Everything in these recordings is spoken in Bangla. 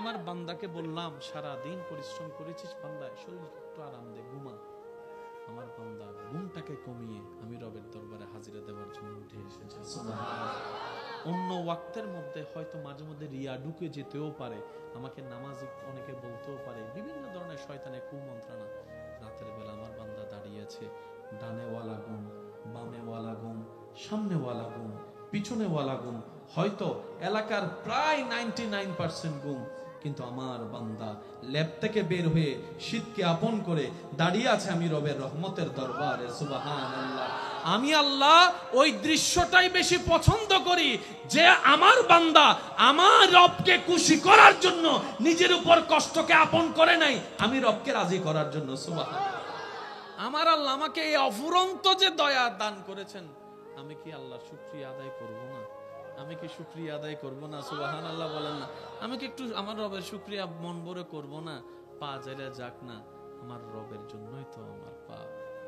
আমার বান্দাকে বললাম, সারা দিন পরিশ্রম করেছিস বান্দা, শরীর একটু আরাম দে, ঘুমা। আমার বান্দা ঘুমটাকে কমিয়ে আমি রবের দরবারে হাজিরা দেওয়ার জন্য উঠে এসেছে। অন্য ওয়াক্তের মধ্যে হয়তো মাঝে মধ্যে রিয়া ঢুকে যেতেও পারে, আমাকে নামাজি অনেকে বলতেও পারে, বিভিন্ন ধরনের শয়তানের কুমন্ত্রণা। রাতের বেলা আমার বান্দা দাঁড়িয়েছে, ডানে ওয়ালা গুম, বামে ওয়ালা গুম, সামনে ওয়ালা গুম, পিছনে ওয়ালা গুম, হয়তো এলাকার প্রায় 99% গুম, কিন্তু আমার বান্দা ল্যাব থেকে বের হয়ে শীতকে আপন করে দাঁড়িয়ে আছে আমি রবের রহমতের দরবারে। সুবহানাল্লাহ। আমি আল্লাহ ওই দৃশ্যটাই বেশি পছন্দ করি, যে আমার বান্দা আমার রবকে খুশি করার জন্য নিজের উপর কষ্টকে আপন করে নাই, আমি রবকে রাজি করার জন্য। সুবহানাল্লাহ। আমার আল্লাহ আমাকে এই অফুরন্ত যে দয়া দান করেছেন, আমি কি আল্লাহ শুকরিয়া আদায় করব না? আমি কি শুকরিয়া আদায় করব না? সুবহানাল্লাহ বলেন না। আমি কি একটু আমার রবের শুকরিয়া মন ভরে করব না? পা যাইরা যাক না, আমার রবের জন্যই তো আমার পা,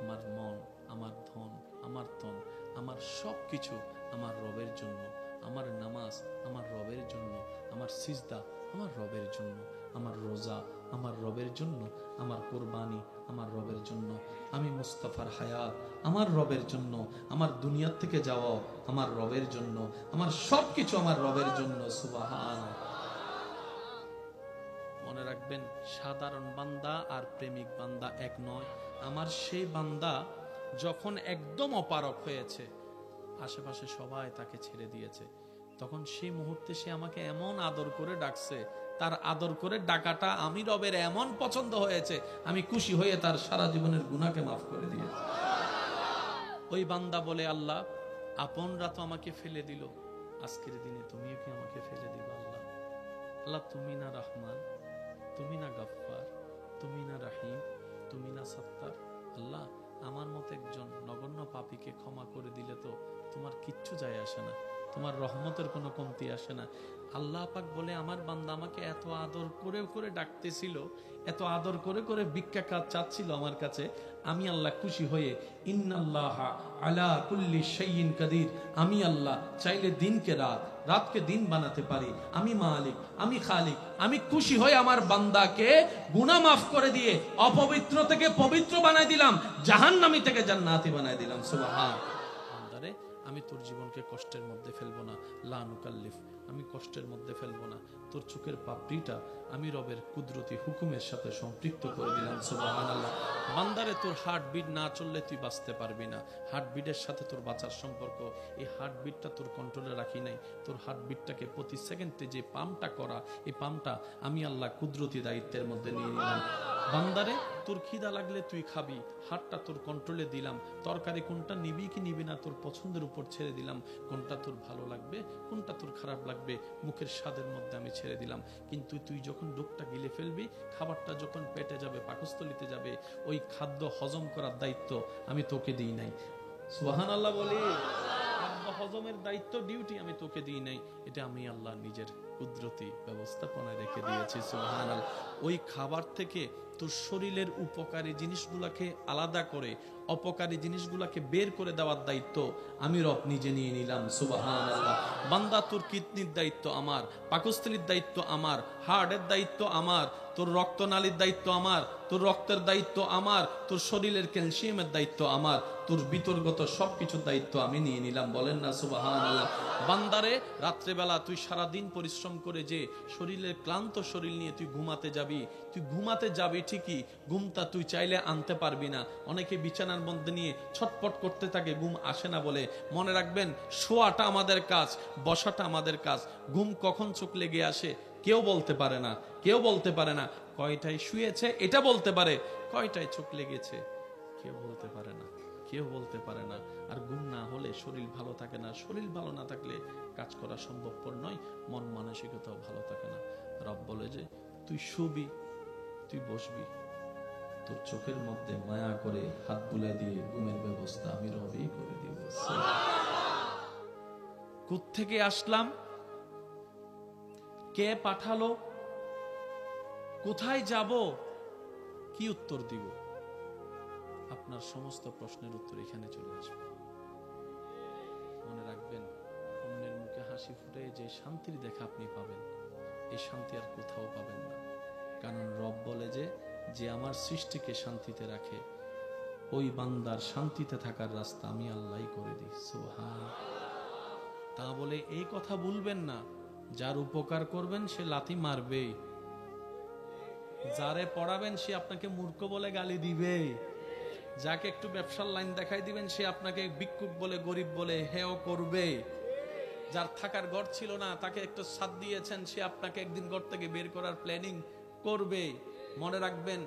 আমার মন, আমার ধন, আমার তন, আমার সবকিছু আমার রবের জন্য। আমার নামাজ আমার রবের জন্য, আমার সিজদা আমার রবের জন্য, আমার রোজা আমার রবের জন্য, আমার কুরবানি আমার রবের জন্য, আমি মুস্তাফার হায়াত আমার রবের জন্য, আমার দুনিয়া থেকে যাওয়া আমার রবের জন্য, আমার সবকিছু আমার রবের জন্য। সুবহানাল্লাহ। মনে রাখবেন, সাধারণ বান্দা আর প্রেমিক বান্দা এক নয়। আমার সেই বান্দা যখন একদম অপারক হয়েছে, আশেপাশে সবাই তাকে ছেড়ে দিয়েছে, তখন সেই মুহূর্তে সে আমাকে এমন আদর করে ডাকছে, তার আদর করে ডাকাটা আমি রবের এমন পছন্দ হয়েছে, আমি খুশি হয়ে তার সারা জীবনের গুনাহকে মাফ করে দিয়েছি। ওই বান্দা বলে, আল্লাহ আপনরা তো আমাকে ফেলে দিল, আজকের দিনে তুমিও কি আমাকে ফেলে দিবা? আল্লাহ, আল্লাহ তুমি না রহমান, তুমি না গফফার, তুমি না রাহিম, তুমি না সত্তার। আল্লাহ আমার মতো একজন নগণ্য পাপীকে ক্ষমা করে দিলে তো তোমার কিচ্ছু যায় আসে না, তোমার রহমতের কোনো কমতি আসে না। আল্লাহ পাক বলে, আমার বান্দা আমাকে এত আদর করে করে ডাকতেছিল, এত আদর করে করে ভিক্ষা চাচ্ছিল আমার কাছে, আমি আল্লাহ খুশি হয়ে ইন্নাল্লাহা আলা কুল্লি শাইইন কাদির, আমি আল্লাহ চাইলে দিনকে রাত, রাতকে দিন বানাতে পারি, আমি মালিক, আমি খালিক। আমি খুশি হয়ে আমার বান্দাকে গুনাহ মাফ করে দিয়ে অপবিত্র থেকে পবিত্র বানাই দিলাম, জাহান্নামী থেকে জান্নাতি বানাই দিলাম। সুবহান। বান্দারে, আমি তোর জীবনকে কষ্টের মধ্যে ফেলবো না, লা নুকাল্লিফ, আমি কষ্টের মধ্যে ফেলবো না। তোর চোখের পাপড়িটা আমি রবের কুদরতি হুকুমের সাথে সম্পৃক্ত করে দিলাম। সুবহানাল্লাহ। বান্দারে, তোর হার্টবিট না চললে তুই বাঁচতে পারবি না। হার্টবিটের সাথে তোর বাঁচার সম্পর্ক, এই হার্টবিটটা তোর কন্ট্রোলে রাখি নাই। তোর হার্টবিটটাকে প্রতি সেকেন্ডে যে পাম্পটা করা, এই পাম্পটা আমি আল্লাহ কুদরতি দায়িত্বের মধ্যে নিয়ে নিলাম। বান্দারে, তোর খিদা লাগলে তুই খাবি, হাতটা তোর কন্ট্রোলে দিলাম। তরকারি কোনটা নিবি কি নিবি না তোর পছন্দের উপর ছেড়ে দিলাম। কোনটা তোর ভালো লাগবে, কোনটা তোর খারাপ লাগবে, মুখের স্বাদের মধ্যে আমি ছেড়ে দিলাম। কিন্তু তুই যখন ডোকটা গিলে ফেলবি, খাবারটা যখন পেটে যাবে, পাকস্থলিতে যাবে, ওই খাদ্য হজম করার দায়িত্ব আমি তোকে দিই নাই। সুবহানাল্লাহ বলি। খাদ্য হজমের দায়িত্ব, ডিউটি আমি তোকে দিই নাই, এটা আমি আল্লাহ নিজের কুদরতি ব্যবস্থাপনায় রেখে দিয়েছি। সুবহানাল্লাহ। ওই খাবার থেকে তোর শরীরের উপকারী জিনিসগুলাকে আলাদা করে অপকারী জিনিসগুলাকে বের করে দেওয়ার দায়িত্ব আমি রব নিজে নিয়ে নিলাম। সুবহানাল্লাহ। বান্দা, তোর কিডনির দায়িত্ব আমার, পাকস্থলীর দায়িত্ব আমার, হার্টের দায়িত্ব আমার, তোর রক্তনালীর দায়িত্ব আমার, তোর রক্তের দায়িত্ব আমার, তোর শরীরের ক্যালসিয়ামের দায়িত্ব আমার, তোর বিতর্গত সবকিছুর দায়িত্ব আমি নিয়ে নিলাম। বলেন না সুবহানাল্লাহ। বান্দারে, রাত্রেবেলা তুই সারাদিন পরিশ্রম করে যে শরীরের ক্লান্ত শরীর নিয়ে তুই ঘুমাতে যাবি, তুই ঘুমাতে যাবি ঠিকই, ঘুমটা তুই চাইলে আনতে পারবি না। অনেকে বিছানার মধ্যে নিয়ে ছটপট করতে থাকে, ঘুম আসে না বলে। মনে রাখবেন, শোয়াটা আমাদের কাজ, বসাটা আমাদের কাজ। ঘুম কখন চোখ লেগে আসে কেউ বলতে পারে না, কেউ বলতে পারে না। কয়টায় শুয়েছে এটা বলতে পারে, কয়টায় চোখ লেগেছে কেউ বলতে পারে না, কেউ বলতে পারে না। আর ঘুম না হলে শরীর ভালো থাকে না, শরীর ভালো না থাকলে কাজ করা সম্ভবপর নয়, মন মানসিকতাও ভালো থাকে না। রব বলে যে তুই শুবি, তুই বসবি, তোর চোখের মধ্যে মায়া করে হাত বুলা দিয়ে ঘুমের ব্যবস্থা আমি রবই করে দিব। কোত্থেকে আসলাম, কে পাঠালো, কোথায় যাব, কি উত্তর দিব, আপনার সমস্ত প্রশ্নের উত্তর এখানে চলে আসবে। মনে রাখবেন, অন্যের মুখে হাসি ফুটে যে শান্তির দেখা আপনি পাবেন, এই শান্তি আর কোথাও পাবেন না। কারণ রব বলে যে, যে আমার সৃষ্টিকে শান্তিতে রাখে ওই বান্দার শান্তিতে থাকার রাস্তা আমি আল্লাহই করে দিই। সুবহান। তা বলে এই কথা ভুলবেন না, যার উপকার করবেন সে লাথি মারবেই, যারে পড়াবেন সে আপনাকে মূর্খ বলে গালি দিবে, যাকে একটু ব্যবসার লাইন দেখাই দিবেন সে আপনাকে ভিক্ষুক বলে গরিব বলে হেয় করবে, যার থাকার ঘর ছিল না তাকে একটু সাথ দিয়েছেন সে আপনাকে একদিন ঘর থেকে বের করার প্ল্যানিং করবে। মনে রাখবেন,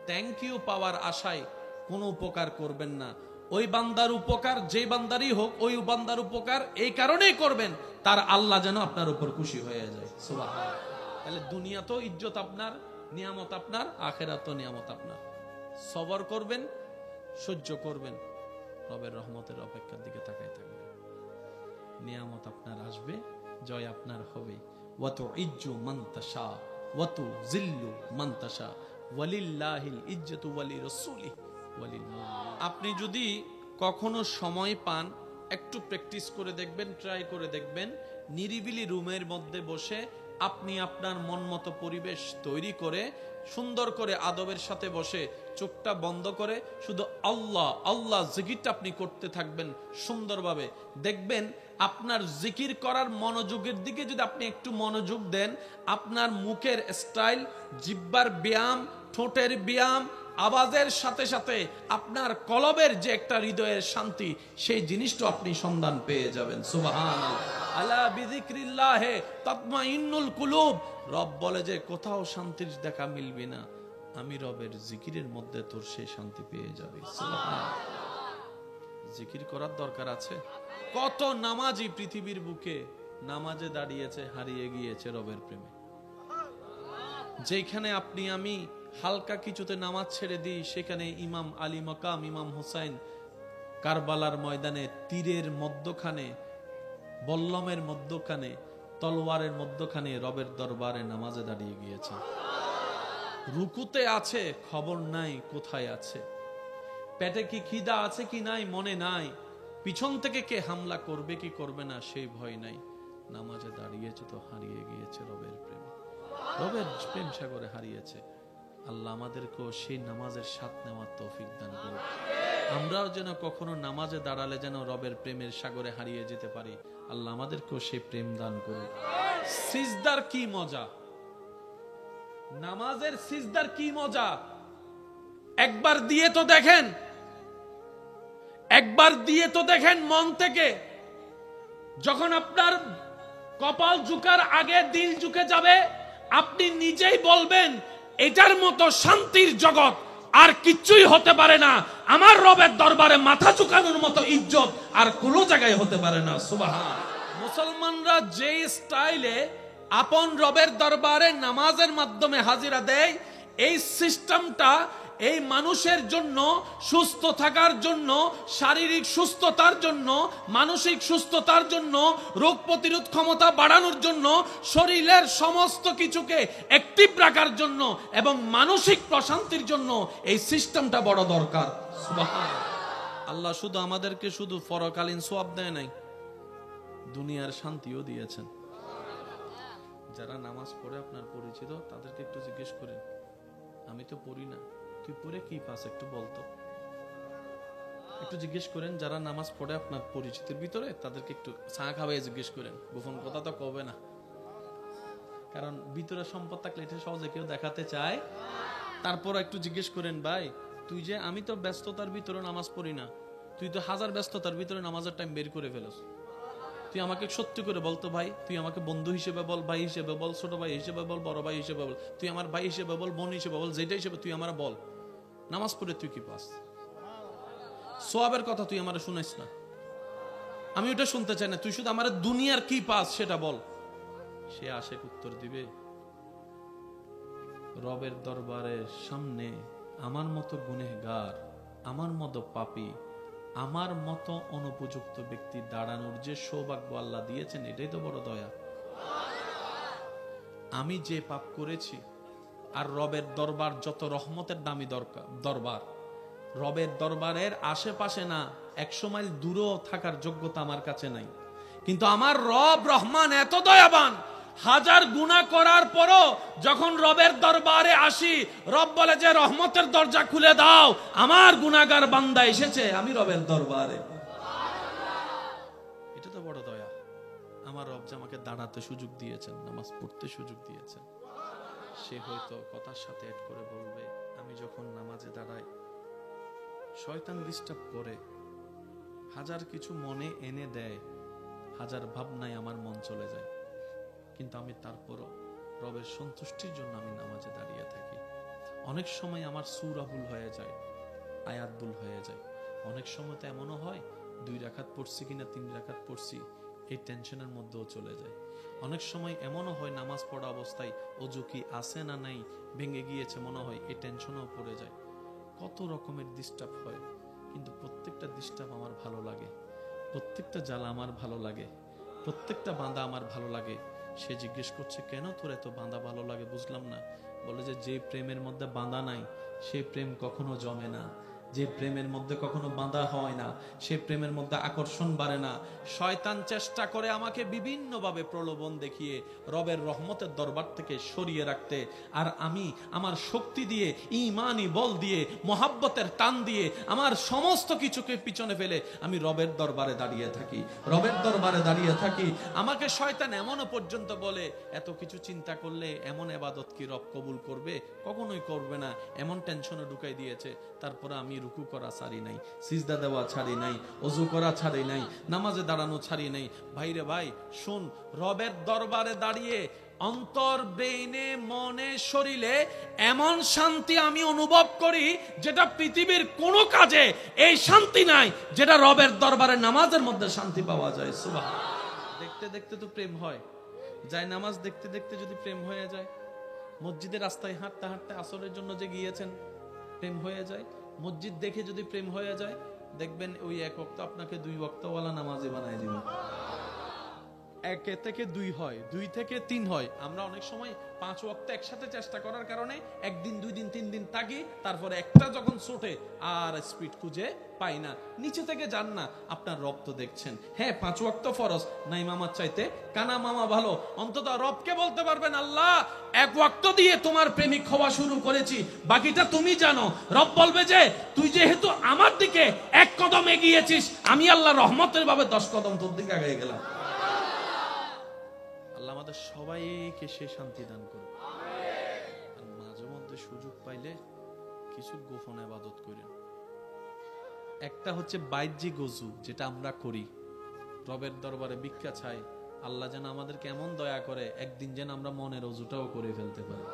থ্যাংক ইউ পাওয়ার আশায় কোনো উপকার করবেন না। ওই বান্দার উপকার যে বান্দারই হোক, ওই বান্দার উপকার এই কারণেই করবেন তার আল্লাহ যেন আপনার উপর খুশি হয়ে যায়। সুবহানাল্লাহ। তাহলে দুনিয়া তো ইজ্জত আপনার, নিয়ামত আপনার, আখিরাত তো নিয়ামত আপনার। সবর করবেন, সহ্য করবেন, রবের রহমতের অপেক্ষার দিকে তাকায় থাকবেন। নিয়ামত আপনার আসবে, জয় আপনার হবে। ওয়াতু ইজ্জু মান তাশা ওয়াতু জিল্লু মান তাশা ওয়ালিল্লাহিল ইজ্জাতু ওয়ালি রাসূলিহি ওয়ালিল মুমিনিন। আপনি যদি কখনো সময় পান, একটু প্র্যাকটিস করে দেখবেন, ট্রাই করে দেখবেন, নিরিবিলি রুমের মধ্যে বসে আপনি আপনার মন মতো পরিবেশ তৈরি করে সুন্দর করে আদবের সাথে বসে চোখটা বন্ধ করে শুধু আল্লাহ আল্লাহ জিকিরটা আপনি করতে থাকবেন সুন্দরভাবে। দেখবেন আপনার জিকির করার মনোযোগের দিকে যদি আপনি একটু মনোযোগ দেন, আপনার মুখের স্টাইল, জিহ্বার ব্যায়াম, ঠোঁটের ব্যায়াম, আওয়াজের সাথে সাথে আপনার কলবের যে একটা হৃদয়ের শান্তি, সেই জিনিসটা আপনি সন্ধান পেয়ে যাবেন। সুবহানাল্লাহ। আলা বিযিকরিল্লাহি তাতমাইন্নুল কুলুব। রব বলে যে কোথাও শান্তির দেখা মিলবে না, আমি রবের জিকিরের মধ্যে তোর সেই শান্তি পেয়ে যাবে। সুবহানাল্লাহ। জিকির করার দরকার আছে। কত নামাজি পৃথিবীর বুকে নামাজে দাঁড়িয়েছে, হারিয়ে গিয়েছে রবের প্রেমে। যেখানে আপনি আমি হালকা কিছুতে নামাজ ছেড়ে দিই, সেখানে ইমাম আলী মাকাম, ইমাম হুসাইন কারবালার ময়দানে তীরের মধ্যখানে, বল্লমের মধ্যখানে, তলোয়ারের মধ্যখানে রবের দরবারে নামাজে দাঁড়িয়ে গিয়েছে। রুকুতে আছে, খবর নাই কোথায় আছে। পেটে কি খিদা আছে কি নাই মনে নাই। পিছন থেকে কে হামলা করবে কি করবে না সেই ভয় নাই। নামাজে দাঁড়িয়েছে তো হারিয়ে গিয়েছে রবের প্রেম, রবের প্রেম সাগরে হারিয়েছে। আল্লাহ আমাদেরকেও সেই নামাজের স্বাদ নেওয়ার তৌফিক দান করুন। আমরাও যেন কখনো নামাজে দাঁড়ালে যেন রবের প্রেমের সাগরে হারিয়ে যেতে পারি। আল্লাহ আমাদেরকেও সেই প্রেম দান করুন। সিজদার কি মজা, নামাজের সিজদার কি মজা। একবার দিয়ে তো দেখেন, একবার দিয়ে তো দেখেন মন থেকে। যখন আপনার কপাল ঝুঁকার আগে দিল ঝুঁকে যাবে, আপনি নিজেই বলবেন এটার মতো শান্তির জগৎ আর কিচ্ছুই হতে পারে না। আমার রবের দরবারে মাথা ঝুঁকানোর মতো ইজ্জত আর কোনো জায়গায় হতে পারে না। সুবহান। মুসলমানরা যে স্টাইলে আপন রবের দরবারে নামাজের মাধ্যমে হাজিরা দেয়, এই সিস্টেমটা এই মানুষের জন্য সুস্থ থাকার জন্য, শারীরিক সুস্থতার জন্য, মানসিক সুস্থতার জন্য, রোগ প্রতিরোধ ক্ষমতা বাড়ানোর জন্য, শরীরের সমস্ত কিছুকে অ্যাক্টিভ রাখার জন্য এবং মানসিক প্রশান্তির জন্য এই সিস্টেমটা বড় দরকার। সুবহানাল্লাহ। আল্লাহ শুধু আমাদেরকে শুধু পরকালীন সওয়াব দেয় নাই, দুনিয়ার শান্তিও দিয়েছেন। যারা নামাজ পড়ে আপনার পরিচিত, তাদেরকে একটু জিজ্ঞেস করেন, আমি তো পড়ি না, তুই পড়ে কি পাস একটু বলতো। একটু জিজ্ঞেস করেন যারা নামাজ পড়ে আপনার পরিচিতের ভিতরে, তাদেরকে একটু চা খাওয়াই জিজ্ঞেস করেন। গোপন কথা তো কবে না, কারণ ভিতরে সম্পদ থাকলে এটা সহজে কেউ দেখাতে চায়। তারপর একটু জিজ্ঞেস করেন, ভাই তুই যে, আমি তো ব্যস্ততার ভিতরে নামাজ পড়ি না, তুই তো হাজার ব্যস্ততার ভিতরে নামাজের টাইম বের করে ফেলস, তুই আমাকে সত্যি করে বলতো ভাই, তুই আমাকে বন্ধু হিসেবে বল, ভাই হিসেবে বল, ছোট ভাই হিসেবে বল, বড় ভাই হিসেবে বল, তুই আমার ভাই হিসেবে বল, বোন হিসেবে বল, যেটা হিসেবে তুই আমার বল, নামাজ পড়ে তুই কি পাস? সওয়াবের কথা তুই আমার শুনাইস না, আমি ওটা শুনতে চাই না, তুই শুধু আমার দুনিয়ার কি পাস সেটা বল। সে আশেক উত্তর দিবে, রবের দরবারের সামনে আমার মতো গুনেহগার, আমার মতো পাপী, আমার মতো অনুপযুক্ত ব্যক্তি দাঁড়ানোর যে সৌভাগ্য আল্লাহ দিয়েছেন, এটাই তো বড় দয়া। আমি যে পাপ করেছি, আর রবের দরবার যত রহমতের দামি দরবার, রবের দরবারের আশেপাশে না 100 মাইল দূরেও থাকার যোগ্যতা আমার কাছে নাই। কিন্তু আমার রব রহমান এত দয়াবান, হাজার গুনাহ করার পরও যখন রবের দরবারে আসি, রব বলে যে রহমতের দরজা খুলে দাও, আমার গুনাহগার বান্দা এসেছে আমি রবের দরবারে। এটা তো বড় দয়া। আমার রব যে আমাকে দাঁড়াতে সুযোগ দিয়েছেন, নামাজ পড়তে সুযোগ দিয়েছেন। সে হয়তো কথার সাথে অ্যাড করে বলবে, আমি যখন নামাজে দাঁড়াই শয়তান ডিস্টার্ব করে, হাজার কিছু মনে এনে দেয়, হাজার ভাবনায় আমার মন চলে যায়, কিন্তু আমি তারপরও রবের সন্তুষ্টির জন্য আমি নামাজে দাঁড়িয়ে থাকি। অনেক সময় আমার সূরা ভুল হয়ে যায়, আয়াত ভুল হয়ে যায়। অনেক সময় তো এমনও হয় 2 রাকাত পড়ছি কিনা 3 রাকাত পড়ছি এই টেনশনের মধ্যেও চলে যায়। অনেক সময় এমনও হয় নামাজ পড়া অবস্থায় ওযু কি আছে না নাই, ভেঙে গিয়েছে মনে হয়, এই টেনশনও পড়ে যায়। কত রকমের ডিস্টার্ব হয়, কিন্তু প্রত্যেকটা ডিস্টার্ব আমার ভালো লাগে, প্রত্যেকটা জ্বালা আমার ভালো লাগে, প্রত্যেকটা বাঁধা আমার ভালো লাগে। সে জিজ্ঞেস করছে, কেন তোর এত বাঁধা ভালো লাগে? বুঝলাম না। বলে যে প্রেমের মধ্যে বাঁধা নাই সেই প্রেম কখনো জমে না, যে প্রেমের মধ্যে কখনো বাঁধা হয় না সে প্রেমের মধ্যে আকর্ষণ বাড়ে না। শয়তান চেষ্টা করে আমাকে বিভিন্ন ভাবে প্রলোভন দেখিয়ে রবের রহমতের দরবার থেকে সরিয়ে রাখতে, আর আমি আমার শক্তি দিয়ে, ঈমানি বল দিয়ে, মহাব্বতের টান দিয়ে আমার সমস্ত কিছুকে পিছনে ফেলে আমি রবের দরবারে দাঁড়িয়ে থাকি, রবের দরবারে দাঁড়িয়ে থাকি। আমাকে শয়তান এমনও পর্যন্ত বলে, এত কিছু চিন্তা করলে এমন ইবাদত কি রব কবুল করবে? কখনোই করবে না, এমন টেনশনে ঢুকাই দিয়েছে। তারপরে আমি রুকু করা ছাড়ি নাই, সিজদা দেওয়া ছাড়ি নাই, ওযু করা ছাড়ি নাই, নামাজে দাঁড়ানো ছাড়ি নাই। ভাইরে ভাই শুন, রবের দরবারে দাঁড়িয়ে অন্তর, ব্রেইনে, মনে, শরীরে এমন শান্তি আমি অনুভব করি যেটা পৃথিবীর কোনো কাজে এই শান্তি নাই যেটা রবের দরবারে নামাজের মধ্যে শান্তি পাওয়া যায়। সুবহানাল্লাহ। দেখতে দেখতে তো প্রেম হয় যায়, নামাজ দেখতে দেখতে যদি প্রেম হয়ে যায়, মসজিদের রাস্তায় হাঁটতে হাঁটতে আসরের জন্য যে গিয়েছেন প্রেম হয়ে যায়, মসজিদ দেখে যদি প্রেম হয়ে যায়, দেখবেন ওই 1 ওয়াক্ত আপনাকে 2 ওয়াক্তওয়ালা নামাজি বানায় দিবে। 1 থেকে 2 হয়, 2 থেকে 3 হয়। আমরা অনেক সময় 5 ওয়াক্ত একসাথে চেষ্টা করার কারণে 1 দিন 2 দিন 3 দিন থাকি, তারপরে একটা যখন ছোটে আর স্পিড খুঁজে পাই না। নিচে থেকে যান না, আপনার রব তো দেখছেন। হ্যাঁ 5 ওয়াক্ত ফরজ, নাই মামার চাইতে কানা মামা ভালো। অন্তত রবকে বলতে পারবেন, আল্লাহ 1 ওয়াক্ত দিয়ে তোমার প্রেমিক হওয়া শুরু করেছি, বাকিটা তুমি জানো। রব বলবে যে তুই যেহেতু আমার দিকে 1 কদম এগিয়েছিস, আমি আল্লাহ রহমতের ভাবে 10 কদম তোর দিকে এগিয়ে গেলাম। আল্লাহ আমাদের সবাইকে সে শান্তি দান করুন। আর মাঝে মধ্যে সুযোগ পাইলে কিছু গোপন ইবাদত করেন। একটা হচ্ছে বাহ্যিক ওযু, যেটা আমরা করি, রবের দরবারে ভিক্ষা চাই, আল্লাহ যেন আমাদেরকে এমন দয়া করে একদিন যেন আমরা মনের ওযুটাও করে ফেলতে পারি।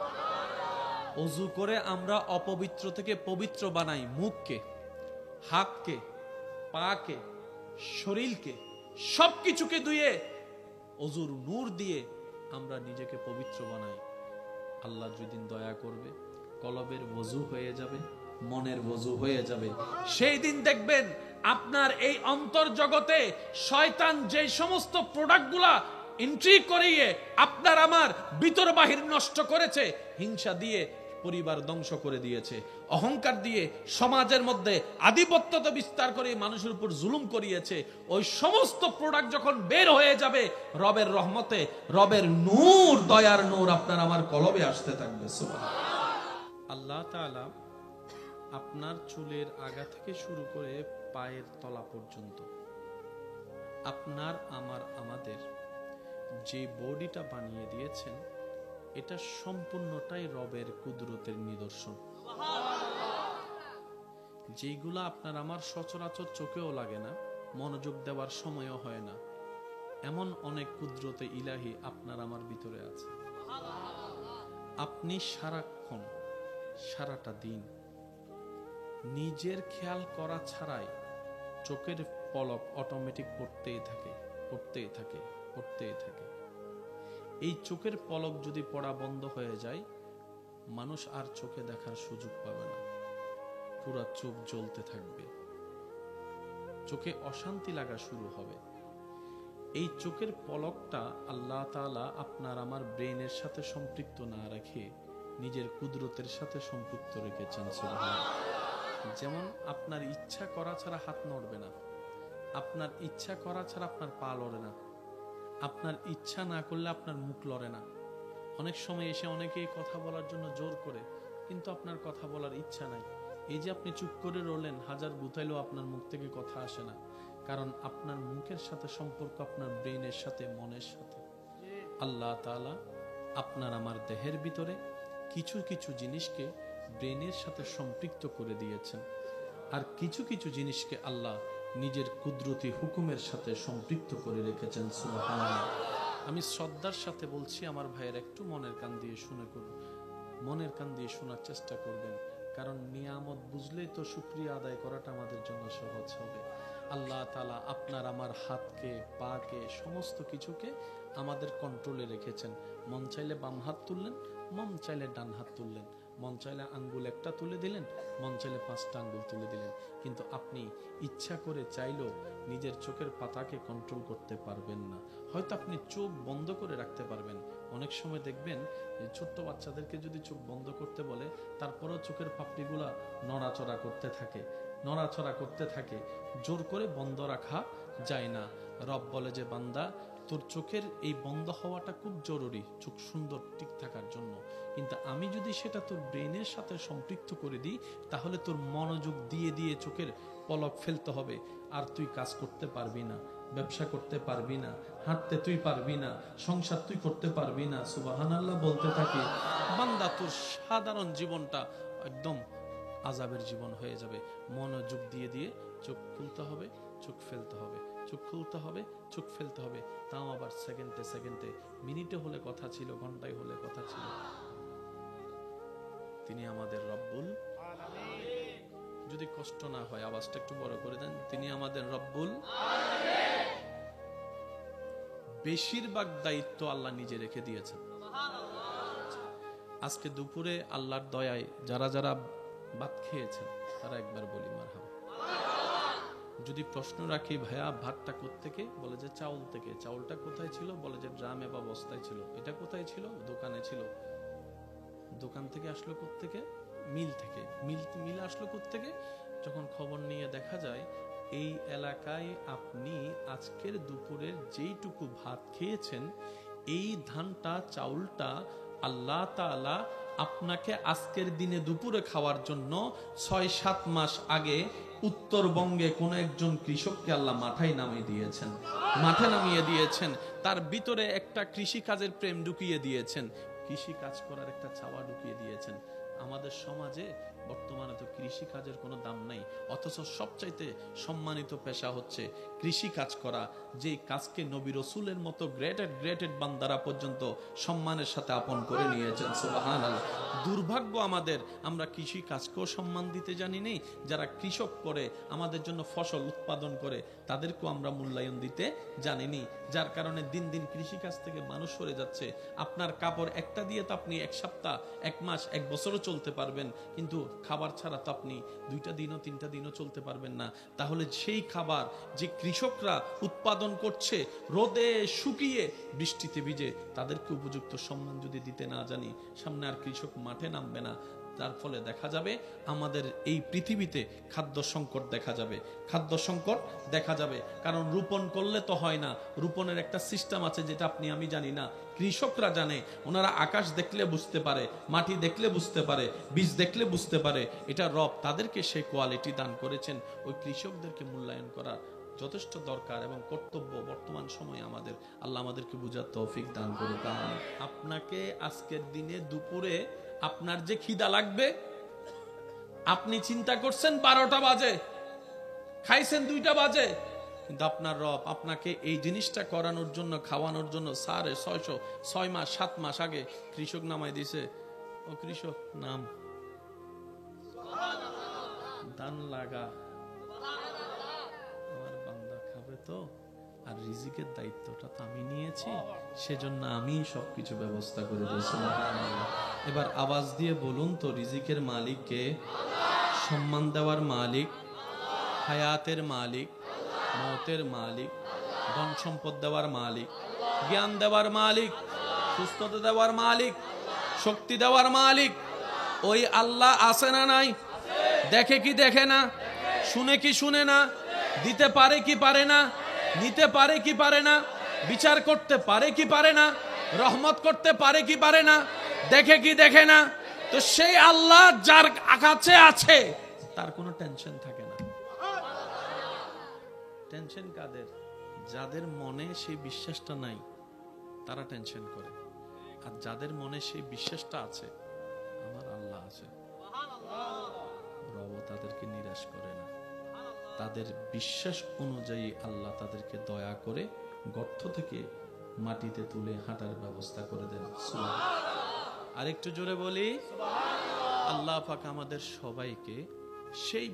ওযু করে আমরা অপবিত্র থেকে পবিত্র বানাই, মুখকে, হাতকে, পাকে, শরীরকে, সবকিছুকে ধুয়ে ওযুর নূর দিয়ে আমরা নিজেকে পবিত্র বানাই। আল্লাহ যেদিন দয়া করবে, কলবের ওযু হয়ে যাবে, মনের ওযু হয়ে যাবে। সেই দিন দেখবেন আপনার এই অন্তর জগতে শয়তান যে সমস্ত প্রোডাক্টগুলা এন্ট্রি করিয়ে আপনার আমার ভিতর বাহির নষ্ট করেছে, হিংসা দিয়ে পরিবার ধ্বংস করে দিয়েছে, অহংকার দিয়ে সমাজের মধ্যে আধিপত্য বিস্তার করে মানুষের উপর জুলুম করিয়েছে, ওই সমস্ত প্রোডাক্ট যখন বের হয়ে যাবে, রবের রহমতে রবের নূর, দয়ার নূর আপনার আমার কলবে আসতে থাকবে। সুবহানাল্লাহ। আল্লাহ তাআলা আপনার চুলের আগা থেকে শুরু করে পায়ের তলা পর্যন্ত আপনার আমার আমাদের যে বডিটা বানিয়ে দিয়েছেন, এটা সম্পূর্ণটাই রবের কুদরতের নিদর্শন। যেগুলা আপনার আমার সচরাচর চোখেও লাগে না, মনোযোগ দেওয়ার সময়ও হয় না, এমন অনেক কুদরতে ইলাহি আপনার আমার ভিতরে আছে। আপনি সারাক্ষণ, সারাটা দিন নিজের খেয়াল করা ছাড়াই চোখের পলক অটোমেটিক পড়তেই থাকে, পড়তেই থাকে, পড়তেই থাকে। এই চোখের পলক যদি পড়া বন্ধ হয়ে যায়, মানুষ আর চোখে দেখার সুযোগ পাবে না, পুরা চোখ জ্বলতে থাকবে, চোখে অশান্তি লাগা শুরু হবে। এই চোখের পলকটা আল্লাহ তাআলা আপনার আমার ব্রেনের সাথে সম্পৃক্ত না রেখে নিজের কুদরতের সাথে সম্পৃক্ত রেখেছেন। সুবহানাল্লাহ। যেমন আপনার ইচ্ছা করা ছাড়া হাত নড়বে না, আপনার ইচ্ছা করা ছাড়া আপনার পা লড়ে না, আপনার ইচ্ছা না করলে আপনার মুখ লড়ে না। অনেক সময় এসে অনেকেই কথা বলার জন্য জোর করে, কিন্তু আপনার কথা বলার ইচ্ছা নাই। এই যে আপনি চুপ করে রইলেন, হাজার গুতাইলেও আপনার মুখ থেকে কথা আসে না, কারণ আপনার মুখের সাথে সম্পর্ক আপনার ব্রেনের সাথে, মনের সাথে। আল্লাহ তাআলা আপনার আমার দেহের ভিতরে কিছু কিছু জিনিসকে ব্রেনের সাথে সম্পৃক্ত করে দিয়েছেন, আর কিছু কিছু জিনিসকে আল্লাহ নিজের কুদরতি হুকুমের সাথে সম্পৃক্ত করে রেখেছেন। সুবহানাল্লাহ। আমি শ্রদ্ধার সাথে বলছি, আমার ভাইয়ের একটু মনের কান দিয়ে শুনে করুন, মনের কান দিয়ে শোনার চেষ্টা করবেন, কারণ নিয়ামত বুঝলেই তো শুকরিয়া আদায় করাটা আমাদের জন্য সহজ হবে। আল্লাহ তাআলা আপনার আমার হাতকে, পাকে, সমস্ত কিছুকে আমাদের কন্ট্রোলে রেখেছেন। মন চাইলে বাম হাত তুললেন, মন চাইলে ডান হাত তুললেন, মন চাইলে আঙ্গুল একটা তুলে দিলেন, মন চাইলে 5টা আঙ্গুল তুলে দিলেন, কিন্তু আপনি ইচ্ছা করে চাইলেও নিজের চোখের পাতাকে কন্ট্রোল করতে পারবেন না। হয়তো আপনি চোখ বন্ধ করে রাখতে পারবেন। অনেক সময় দেখবেন ছোট্ট বাচ্চাদেরকে যদি চোখ বন্ধ করতে বলে, তারপরেও চোখের পাপড়িগুলা নড়াচড়া করতে থাকে, নড়াচড়া করতে থাকে। জোর করে বন্ধ রাখা যায় না। রব বলে যে, বান্দা, তোর চোখের এই বন্ধ হওয়াটা খুব জরুরি চোখ সুন্দর ঠিক থাকার জন্য, কিন্তু আমি যদি সেটা তোর ব্রেনের সাথে সম্পৃক্ত করে দিই, তাহলে তোর মনোযোগ দিয়ে দিয়ে চোখের পলক ফেলতে হবে, আর তুই কাজ করতে পারবি না, ব্যবসা করতে পারবি না, হাঁটতে তুই পারবি না, সংসার তুই করতে পারবি না। সুবহানাল্লাহ বলতে থাকি, বান্দা তোর সাধারণ জীবনটা একদম আযাবের জীবন হয়ে যাবে। মনোযোগ দিয়ে দিয়ে চোখ খুলতে হবে, চোখ ফেলতে হবে, চোখ খুলতে হবে, চোখ ফেলতে হবে, তাও আবার সেকেন্ডে সেকেন্ডে, মিনিটে হলে কথা ছিল, ঘন্টায় হলে কথা ছিল। তিনি আমাদের রব্বুল আলামিন। যদি কষ্ট না হয় আওয়াজটা একটু বড় করে দেন, তিনি আমাদের রব্বুল আলামিন। বেশিরভাগ দায়িত্ব আল্লাহ নিজে রেখে দিয়েছেন। আজকে দুপুরে আল্লাহর দয়ায় যারা যারা ভাত খেয়েছেন, তারা একবার বলি মারহাবা। যদি প্রশ্ন রাখি, ভাইয়া ভাতটা কোত্থেকে, বলে যে চাউল থেকে। চাউলটা কোথায় ছিল, বলে যে ড্রামে বা বস্তায় ছিল। এটা কোথায় ছিল, দোকানে ছিল। দোকান থেকে আসলো কোত্থেকে, মিল থেকে। মিল আসলো কোত্থেকে, যখন খবর নিয়ে দেখা যায় এই এলাকায় আপনি আজকের দুপুরের যেইটুকু ভাত খেয়েছেন, এই ধানটা, চাউলটা আল্লাহ তাআলা আপনাকে আজকের দিনে দুপুরে খাওয়ার জন্য 6-7 মাস আগে উত্তরবঙ্গে কোন একজন কৃষককে আল্লাহ মাথায় নামিয়ে দিয়েছেন, মাঠে নামিয়ে দিয়েছেন। তার ভিতরে একটা কৃষি কাজের প্রেম ঢুকিয়ে দিয়েছেন, কৃষি কাজ করার একটা চাওয়া ঢুকিয়ে দিয়েছেন। আমাদের সমাজে বর্তমানে তো কৃষি কাজের কোনো দাম নাই, অথচ সবচাইতে সম্মানিত পেশা হচ্ছে কৃষি কাজ করা, যে কাজকে নবী রাসূলের মতো গ্রেটেড বান্দারা পর্যন্ত সম্মানের সাথে আপন করে নিয়েছেন। সুবহানাল্লাহ। দুর্ভাগ্য আমাদের, আমরা কৃষি কাজকেও সম্মান দিতে জানি নেই। যারা কৃষক করে, আমাদের জন্য ফসল উৎপাদন করে, তাদেরকেও আমরা মূল্যায়ন দিতে জানিনি, যার কারণে দিন দিন কৃষি কাজ থেকে মানুষ সরে যাচ্ছে। আপনার কাপড় একটা দিয়ে তো আপনি 1 সপ্তাহ, 1 মাস, 1 বছরও চলতে পারবেন, কিন্তু খাবার ছাড়া তো আপনি 2টা দিনও 3টা দিনও চলতে পারবেন না। তাহলে সেই খাবার যে কৃষকরা উৎপাদন করছে, রোদে শুকিয়ে বৃষ্টিতে ভিজে, তাদেরকে উপযুক্ত সম্মান যদি দিতে না জানি, সামনে আর কৃষক মাঠে নামবে না। যার ফলে দেখা যাবে আমাদের এই পৃথিবীতে খাদ্য সংকট দেখা যাবে, খাদ্য সংকট দেখা যাবে। কারণ রোপণ করলে তো হয় না, রোপণের একটা সিস্টেম আছে যেটা আপনি আমি জানি না, কৃষকরা জানে। ওনারা আকাশ দেখলে বুঝতে পারে, মাটি দেখলে বুঝতে পারে, বীজ দেখলে বুঝতে পারে। এটা রব তাদেরকে সেই কোয়ালিটি দান করেছেন। ওই কৃষকদেরকে মূল্যায়ন করা যথেষ্ট দরকার এবং কর্তব্য বর্তমান সময়ে আমাদের। আল্লাহ আমাদেরকে বুঝার তৌফিক দান করুক। আপনাকে আজকের দিনে দুপুরে আপনার যে খিদা লাগবে, আপনি চিন্তা করছেন 12টা বাজে, খাইছেন 2টা বাজে, কিন্তু আপনার রব আপনাকে এই জিনিসটা করানোর জন্য, খাওয়ানোর জন্য 6 মাস 7 মাস আগে কৃষক নামাই দিছে। ও কৃষক নাম, ধান লাগা, আমার বান্দা খাবে তো, আর রিজিকের দায়িত্বটা তো আমি নিয়েছি, সেজন্য আমি সবকিছু ব্যবস্থা করে দিয়েছি। এবার আওয়াজ দিয়ে বলুন তো, রিজিকের মালিক কে? সম্মান দেওয়ার মালিক, হায়াতের মালিক, মওতের মালিক, ধন সম্পদ দেওয়ার মালিক, জ্ঞান দেওয়ার মালিক, সুস্থতা দেওয়ার মালিক, শক্তি দেওয়ার মালিক ওই আল্লাহ আছে না নাই? দেখে কি দেখে না? শুনে কি শুনে না? দিতে পারে কি পারে না? নিতে পারে কি পারে না? বিচার করতে পারে কি পারে না, রহমত করতে পারে কি পারে না, দেখে কি দেখে না? তো সেই আল্লাহ যার কাছে আছে তার কোনো টেনশন থাকে না। টেনশন কাদের? যাদের মনে সেই বিশ্বাসটা নাই তারা টেনশন করে, আর যাদের মনে সেই বিশ্বাসটা আছে আমার আল্লাহ আছে, রব তাদেরকে নিরাশ করে না। তাদের বিশ্বাস অনুযায়ী আল্লাহ তাদেরকে দয়া করে গর্ত থেকে মাটিতে তুলে হাঁটার ব্যবস্থা করে দেন। আরেকটু জোরে বলি আল্লাহ পাক আমাদের সবাইকে সেই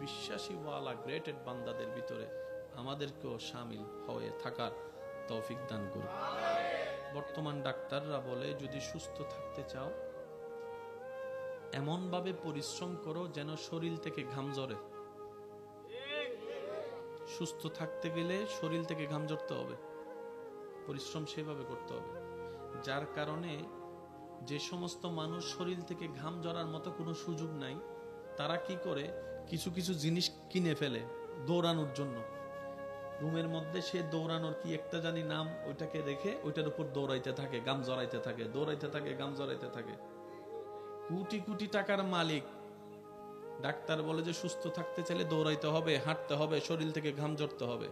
বিশ্বাসী ওয়ালা গ্রেটেড বান্দাদের ভিতরে আমাদেরকেও শামিল হয়ে থাকার তৌফিক দান করুন। বর্তমান ডাক্তাররা বলে যদি সুস্থ থাকতে চাও এমন ভাবে পরিশ্রম করো যেন শরীর থেকে ঘাম ঝরে। সুস্থ থাকতে গেলে শরীর থেকে ঘাম ঝরতে হবে, পরিশ্রম সেভাবে করতে হবে। যার কারণে যে সমস্ত মানুষ শরীর থেকে ঘাম ঝরার মতো কোনো সুযোগ নাই তারা কি করে, কিছু কিছু জিনিস কিনে ফেলে দৌড়ানোর জন্য। রুমের মধ্যে সে দৌড়ানোর কি একটা জানি নাম, ওইটাকে রেখে ওইটার উপর দৌড়াইতে থাকে, গাম জড়াইতে থাকে, দৌড়াইতে থাকে, গাম জড়াইতে থাকে। কোটি কোটি টাকার মালিক। ডাক্তার বলে যে সুস্থ থাকতে চাইলে দৌড়াইতে হবে, হাঁটতে হবে, শরীর থেকে ঘাম ঝরতে হবে।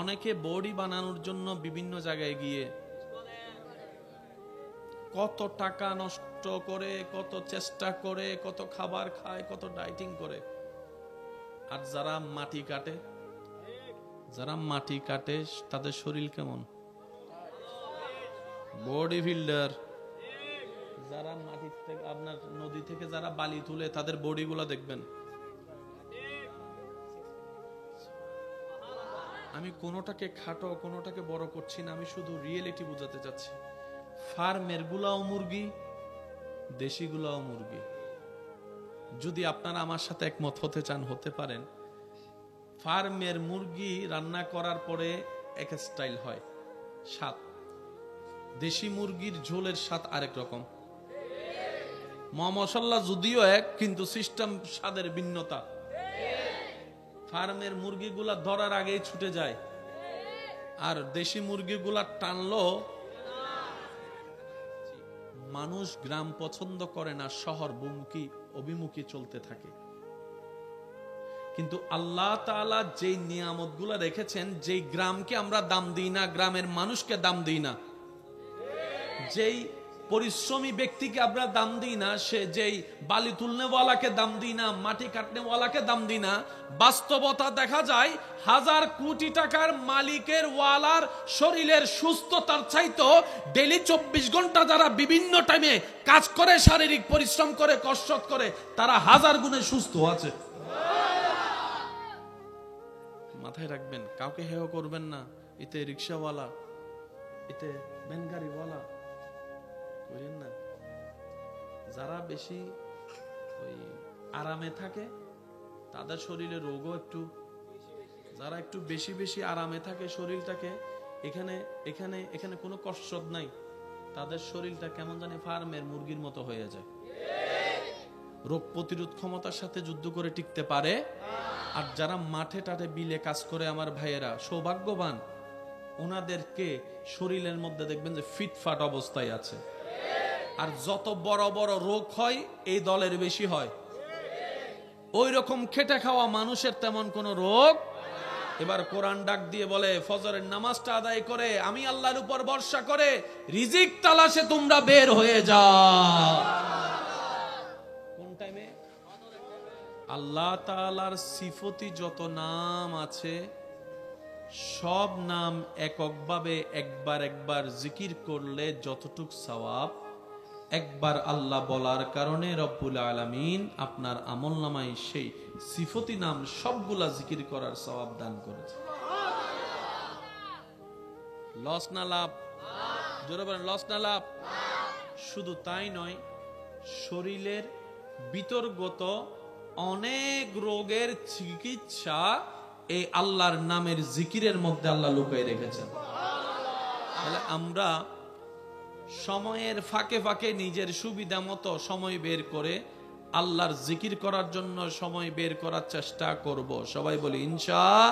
অনেকে বডি বানানোর জন্য বিভিন্ন জায়গায় গিয়ে কত টাকা নষ্ট করে, কত চেষ্টা করে, কত খাবার খায়, কত ডাইটিং করে। আর যারা মাটি কাটে তাদের শরীর কেমন? Body builder. যারা মাটির থেকে, আপনার নদী থেকে যারা বালি তুলে তাদের বডি গুলা দেখবেন। আমি কোনোটাকে খাটো কোনোটাকে বড় করছি না, আমি শুধু রিয়েলিটি বোঝাতে চাচ্ছি। ফার্মের গুলাও মুরগি, দেশি গুলাও মুরগি। যদি আপনারা আমার সাথে একমত হতে চান হতে পারেন। ফার্মের মুরগি রান্না করার পরে এক স্টাইল হয়, স্বাদ। দেশি মুরগির ঝোলের স্বাদ আরেক রকম। মশলা যদিও এক, কিন্তু সিস্টেম স্বাদের ভিন্নতা। ফার্মের মুরগিগুলা ধরার আগেই ছুটে যায়, আর দেশি মুরগিগুলা টানলো। মানুষ গ্রাম পছন্দ করে না, শহর অভিমুখী চলতে থাকে। কিন্তু আল্লাহ তাআলা যেই নিয়ামতগুলা রেখেছেন, যেই গ্রামকে আমরা দাম দিই না, গ্রামের মানুষকে দাম দিই না, যেই পরিশ্রমী ব্যক্তিকে আমরা দাম দিই না, সে যেই বালি তুলনেওয়ালাকে দাম দিই না, মাটি কাটনেওয়ালাকে দাম দিই না, বাস্তবতা দেখা যায় হাজার কোটি টাকার মালিকের ওয়ালার শরীরের সুস্থতার চাইতো ডেইলি 24 ঘন্টা যারা বিভিন্ন টাইমে কাজ করে, শারীরিক পরিশ্রম করে, কসরত করে, তারা হাজার গুণে সুস্থ আছে। মাথায় রাখবেন, কাউকে হেয় করবেন না। এতে রিক্সাওয়ালা, এতে ভ্যানগাড়িওয়ালা করেন না। যারা বেশি ওই আরামে থাকে তাদের শরীরে রোগও একটু, যারা একটু বেশি বেশি আরামে থাকে শরীরটাকে, এখানে এখানে এখানে কোনো কসরত নাই, তাদের শরীরটা কেমন জানি ফার্মের মুরগির মতো হয়ে যায়। রোগ প্রতিরোধ ক্ষমতার সাথে যুদ্ধ করে টিকতে পারে। আর যারা মাঠে টাটে বিলে কাজ করে আমার ভাইয়েরা সৌভাগ্যবান, ওনাদেরকে শরীরের মধ্যে দেখবেন যে ফিটফাট অবস্থায় আছে। আর যত বড় বড় রোগ হয় এই দলের বেশি হয়। ওই রকম খেটে খাওয়া মানুষের তেমন কোন রোগ। এবার কোরআন ডাক দিয়ে বলে, ফজরের নামাজটা আদায় করে আমি আল্লাহর উপর ভরসা করে রিজিক তালাশে তোমরা বের হয়ে যাও। কোন টাইমে? আল্লাহ তাআলার সিফতি যত নাম আছে সব নাম এককভাবে একবার একবার জিকির করলে যতটুক সওয়াব, একবার আল্লাহ বলার কারণে রব্বুল আলামিন আপনার আমলনামায় সেই সিফতি নাম সবগুলা জিকির করার সওয়াব দান করেছে। লস না লাভ? জোরে বলেন, লস না লাভ? শুধু তাই নয়, শরীরের বিতর্গত অনেক রোগের চিকিৎসা এই আল্লাহর নামের জিকিরের মধ্যে আল্লাহ লুকিয়ে রেখেছেন। তাহলে আমরা সময়ের ফাঁকে ফাঁকে নিজের সুবিধা মতো সময় বের করে আল্লাহর জিকির করার জন্য সময় বের করার চেষ্টা করব। সবাই বলি ইনশাআল্লাহ।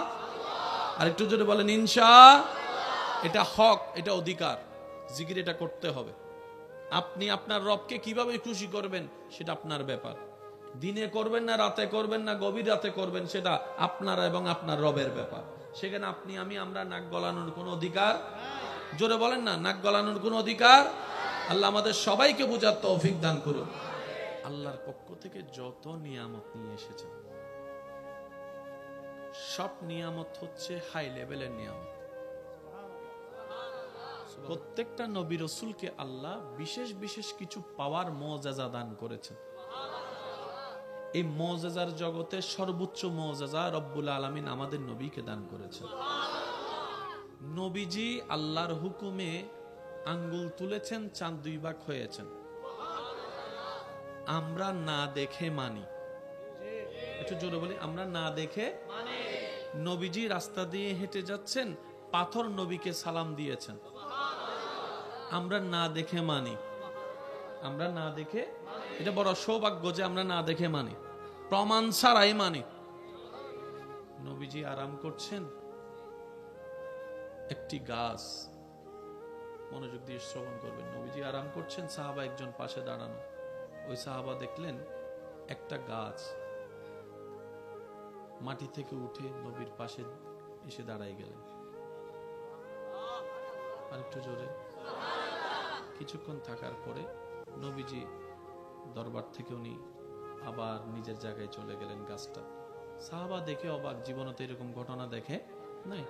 আর একটু জোরে বলেন ইনশাআল্লাহ। এটা হক, এটা অধিকার, জিকির এটা করতে হবে। আপনি আপনার রবকে কিভাবে খুশি করবেন সেটা আপনার ব্যাপার। দিনে করবেন না রাতে করবেন না গভীর রাতে করবেন, সেটা আপনার এবং আপনার রবের ব্যাপার। সেখানে আপনি আমরা নাক গলানোর কোনো অধিকার, জোরে বলেন না, নাক গলানোর কোনো অধিকার। আল্লাহ আমাদের সবাইকে বুঝার তৌফিক দান করুন। আল্লাহর পক্ষ থেকে যত নিয়ামত নিয়ে এসেছেন, সব নিয়ামত হচ্ছে হাই লেভেলের নিয়ামত। প্রত্যেকটা নবী রাসূলকে আল্লাহ বিশেষ বিশেষ কিছু পাওয়ার মুআজিজা দান করেছেন। এই মুআজিজার জগতে সর্বোচ্চ মুআজিজা রব্বুল আলামিন আমাদের নবীকে দান করেছেন। নবীজি আল্লাহর হুকুমে আঙ্গুল তুলেছেন, চাঁদ 2 ভাগ হয়েছেন। আমরা না দেখে মানি। একটু জোরে বলি, আমরা না দেখে মানি। নবীজি রাস্তা দিয়ে হেঁটে যাচ্ছেন, পাথর নবীকে সালাম দিয়েছেন। আমরা না দেখে মানি। আমরা না দেখে, এটা বড় সৌভাগ্য যে আমরা না দেখে মানি, প্রমাণ ছাড়াই মানি। নবীজি আরাম করছেন, একটি গাছ, মনোযোগ দিয়ে শ্রবণ করবেন। নবীজি আরাম করছেন, সাহাবা একজন পাশে দাঁড়ানো। ওই সাহাবা দেখলেন একটা গাছ মাটি থেকে উঠে নবীর পাশে এসে দাঁড়াই গেলেন। আরেকটু জোরে। কিছুক্ষণ থাকার পরে নবীজি দরবার থেকে উনি আবার নিজের জায়গায় চলে গেলেন। গাছটা সাহাবা দেখে অবাক, জীবনে তো এরকম ঘটনা দেখে নাই।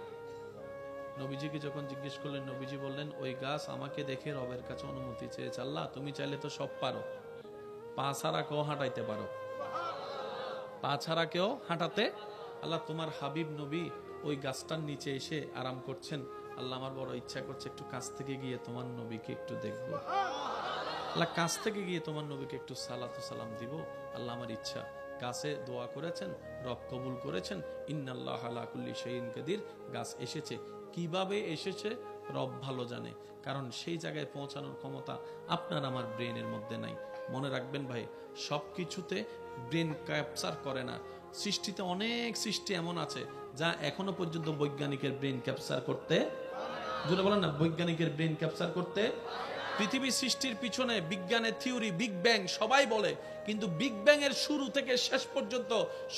নবীজিকে যখন জিজ্ঞেস করলেন, নবীজি বললেন, ওই গাছ আমাকে দেখে রবের কাছে অনুমতি চেয়েছে। আল্লাহ তুমি চাইলে তো সব পারো, পা ছাড়া কেউ হাঁটাইতে পারো, পা ছাড়া কেউ হাঁটাতে। আল্লাহ তোমার হাবিব নবী ওই গাছটার নিচে এসে আরাম করছেন। আল্লাহ আমার বড় ইচ্ছা করছে একটু কাছ থেকে গিয়ে তোমার নবীকে একটু দেখবো। আল্লাহ কাছ থেকে গিয়ে তোমার নবীকে একটু সালাতু সালাম দিব। আল্লাহ আমার ইচ্ছা। গাছে দোয়া করেছেন, রব কবুল করেছেন। ইন্নাল্লাহ আলা কুল্লি শাইইন কাদির। গাছ এসেছে, কিভাবে এসেছে রব ভালো জানে, কারণ সেই জায়গায় পৌঁছানোর ক্ষমতা আপনার আমার ব্রেনের মধ্যে নাই। মনে রাখবেন ভাই, সবকিছুতে ব্রেন ক্যাপচার করে না। সৃষ্টিতে অনেক সৃষ্টি এমন আছে যা এখনো পর্যন্ত বৈজ্ঞানিকের ব্রেন ক্যাপচার করতে, যেটা বলেন না, বৈজ্ঞানিকের ব্রেন ক্যাপচার করতে। পৃথিবী সৃষ্টির পিছনে বিজ্ঞানের থিওরি বিগ ব্যাং সবাই বলে, কিন্তু বিগ ব্যাং এর শুরু থেকে শেষ পর্যন্ত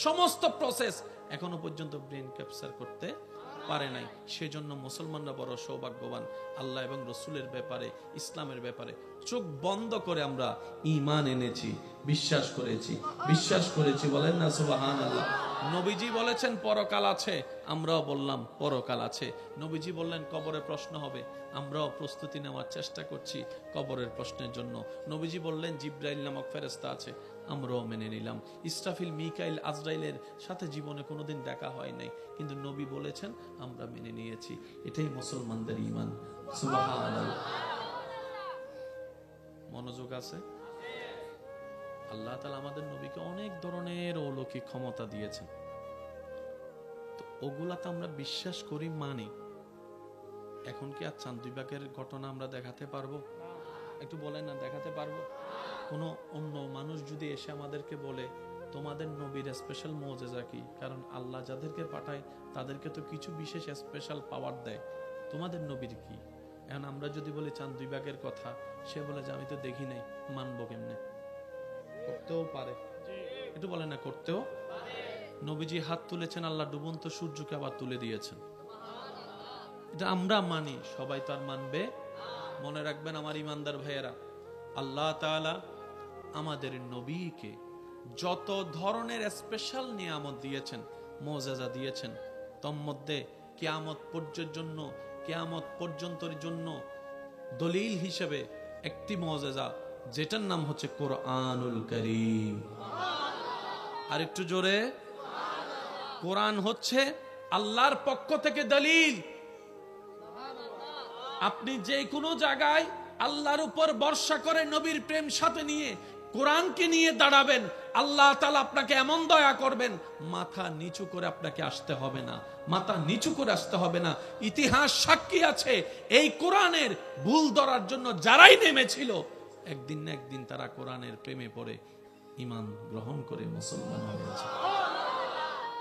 সমস্ত প্রসেস এখনো পর্যন্ত ব্রেন ক্যাপচার করতে পারে নাই। সেজন্য মুসলমানরা বড় সৌভাগ্যবান। আল্লাহ এবং রসুলের ব্যাপারে, ইসলামের ব্যাপারে চোখ বন্ধ করে আমরা ঈমান এনেছি, বিশ্বাস করেছি। বলেন না সুবহানাল্লাহ। নবীজি বলেছেন পরকাল আছে, আমরাও বললাম পরকাল আছে। নবীজি বললেন কবরে প্রশ্ন হবে, আমরাও প্রস্তুতি নেওয়ার চেষ্টা করছি কবরের প্রশ্নের জন্য। নবীজি বললেন জিব্রাইল নামক ফেরেশতা আছে, আমরাও মেনে নিলাম। ইসরাফিল, মিকাইল, আজরাইলের সাথে জীবনে কোনোদিন দেখা হয় নাই, কিন্তু নবী বলেছেন, আমরা মেনে নিয়েছি। এটাই মুসলমানদের ঈমান। সুবহানাল্লাহ। মনোযোগ আছে? আল্লাহ তাআলা আমাদের নবীকে অনেক ধরনের অলৌকিক ক্ষমতা দিয়েছেন, তো ওগুলা তো আমরা বিশ্বাস করি, মানি। এখন কি আর চাঁদ 2 ভাগের ঘটনা আমরা দেখাতে পারবো? একটু বলেন না, দেখাতে পারবো? কোনো অন্য মানুষ যদি এসে আমাদেরকে বলে তোমাদের নবীর স্পেশাল মুআজিজা কি, কারণ আল্লাহ যাদেরকে পাঠায় তাদেরকে তো কিছু বিশেষ স্পেশাল পাওয়ার দেয়, তোমাদের নবীর কি? এখন আমরা যদি বলি চাঁদ 2 ভাগের কথা, সে বলে যে আমি তো দেখি নাই, মানবো কেমনে? করতেও পারে। একটু বলেন না, করতেও। নবীজি হাত তুলেছেন, আল্লাহ ডুবন্ত সূর্যকে আবার তুলে দিয়েছেন। এটা আমরা মানি, সবাই তো আর মানবে। মনে রাখবেন আমার ইমানদার ভাইয়েরা, আল্লাহ তাআলা আমাদের নবীকে যত ধরনের স্পেশাল নিয়ামত দিয়েছেন, মুআজিজা দিয়েছেন, তার মধ্যে কিয়ামত পর্যন্তের জন্য দলিল হিসেবে একটি মুআজিজা, যেটার নাম হচ্ছে কোরআনুল কারীম। আর একটু জোরে। কোরআন হচ্ছে আল্লাহর পক্ষ থেকে দলিল। আপনি যে কোনো জায়গায় আল্লাহর উপর ভরসা করে নবীর প্রেম সাথে নিয়ে কোরআনকে নিয়ে দাঁড়াবেন, আল্লাহ তাআলা আপনাকে এমন দয়া করবেন, মাথা নিচু করে আপনাকে আসতে হবে না, মাথা নিচু করে আসতে হবে না। ইতিহাস সাক্ষী আছে, এই কোরআনের ভুল ধরার জন্য যারাই নেমেছিল, একদিন না একদিন তারা কোরআনের প্রেমে পড়ে ঈমান গ্রহণ করে মুসলমান হয়েছে।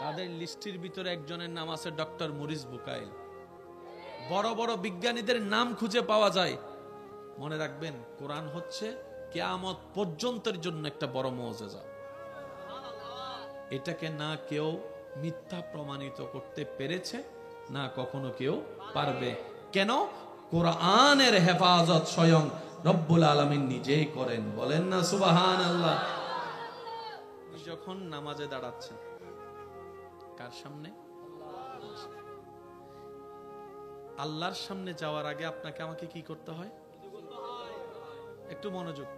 তাদের লিস্টের ভিতরে একজনের নাম আছে ডক্টর মরিস বুকাইল। বড় বড় বিজ্ঞানীদের নাম খুঁজে পাওয়া যায়। মনে রাখবেন, কোরআন হচ্ছে কিয়ামত পর্যন্তের জন্য একটা বড় মুজিজা। এটাকে না কেউ মিথ্যা প্রমাণিত করতে পেরেছে, না কখনো কেউ পারবে। কেন? কোরআনের হেফাজত স্বয়ং রব্বুল আলামিন নিজেই করেন। বলেন না সুবহানাল্লাহ। যখন নামাজে দাঁড়াচ্ছেন, কার সামনে? আল্লাহর সামনে যাওয়ার আগে আপনাকে আমাকে কি করতে হয়? একটু মনোযোগ।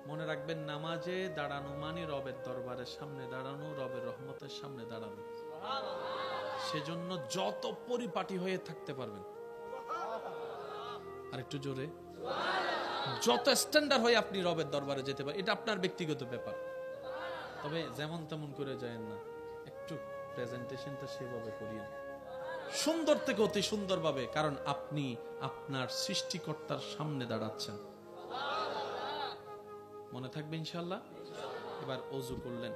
মনে রাখবেন, নামাজে দাঁড়ানো মানে রবের দরবারের সামনে দাঁড়ানো, রবের রহমতের সামনে দাঁড়ানো। সেজন্য যত পরিপাটি হয়ে থাকতে পারবেন, আর একটু জোরে, যত স্ট্যান্ডার্ড হয়ে আপনি রবের দরবারে যেতে পারেন, এটা আপনার ব্যক্তিগত ব্যাপার। তবে যেমন তেমন করে যায়েন না, একটু প্রেজেন্টেশনটা সেভাবে করিয়েন, সুন্দর থেকে অতি সুন্দর ভাবে, কারণ আপনি আপনার সৃষ্টিকর্তার সামনে দাঁড়াচ্ছেন। মনে থাকবে ইনশাআল্লাহ। এবার ওযু করলেন।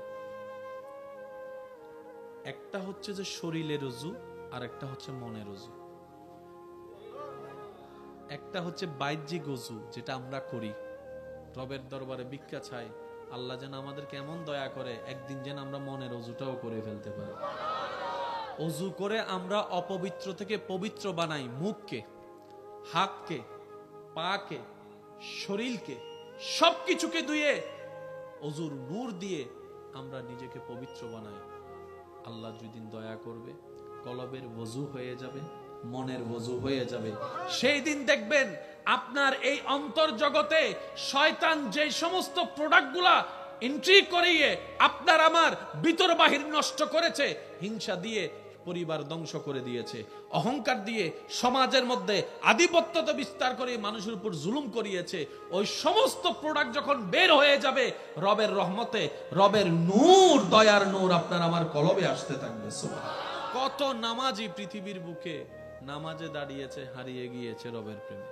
একটা হচ্ছে যে শরীরের ওযু, আর একটা হচ্ছে মনের ওযু। একটা হচ্ছে বাহ্যিক ওযু, যেটা আমরা করি, রবের দরবারে ভিক্ষা চাই, আল্লাহ যেন আমাদেরকে এমন দয়া করে একদিন যেন আমরা মনের ওযুটাও করে ফেলতে পারি। ওযু করে আমরা অপবিত্র থেকে পবিত্র বানাই। মুখকে, হাতকে, পাকে, শরীরকে, সবকিছুকে ধুয়ে ওযুর নূর দিয়ে আমরা নিজেকে পবিত্র বানাই। আল্লাহ যেদিন দয়া করবে, কলবের ওযু হয়ে যাবে, মনের ওযু হয়ে যাবে। সেই দিন দেখবেন আপনার এই অন্তর জগতে শয়তান যে সমস্ত প্রোডাক্টগুলা এন্ট্রি করিয়ে আপনার আমার ভিতর বাহির নষ্ট করেছে, হিংসা দিয়ে পরিবার ধ্বংস করে দিয়েছে, অহংকার দিয়ে সমাজের মধ্যে আধিপত্যতা বিস্তার করে মানুষের উপর জুলুম করিয়েছে, ওই সমস্ত প্রোডাক্ট যখন বের হয়ে যাবে, রবের রহমতে, রবের নূর, দয়ার নূর আপনার আমার কলবে আসতে থাকবে। কত নামাজি পৃথিবীর বুকে নামাজে দাঁড়িয়েছে, হারিয়ে গিয়েছে রবের প্রেমে।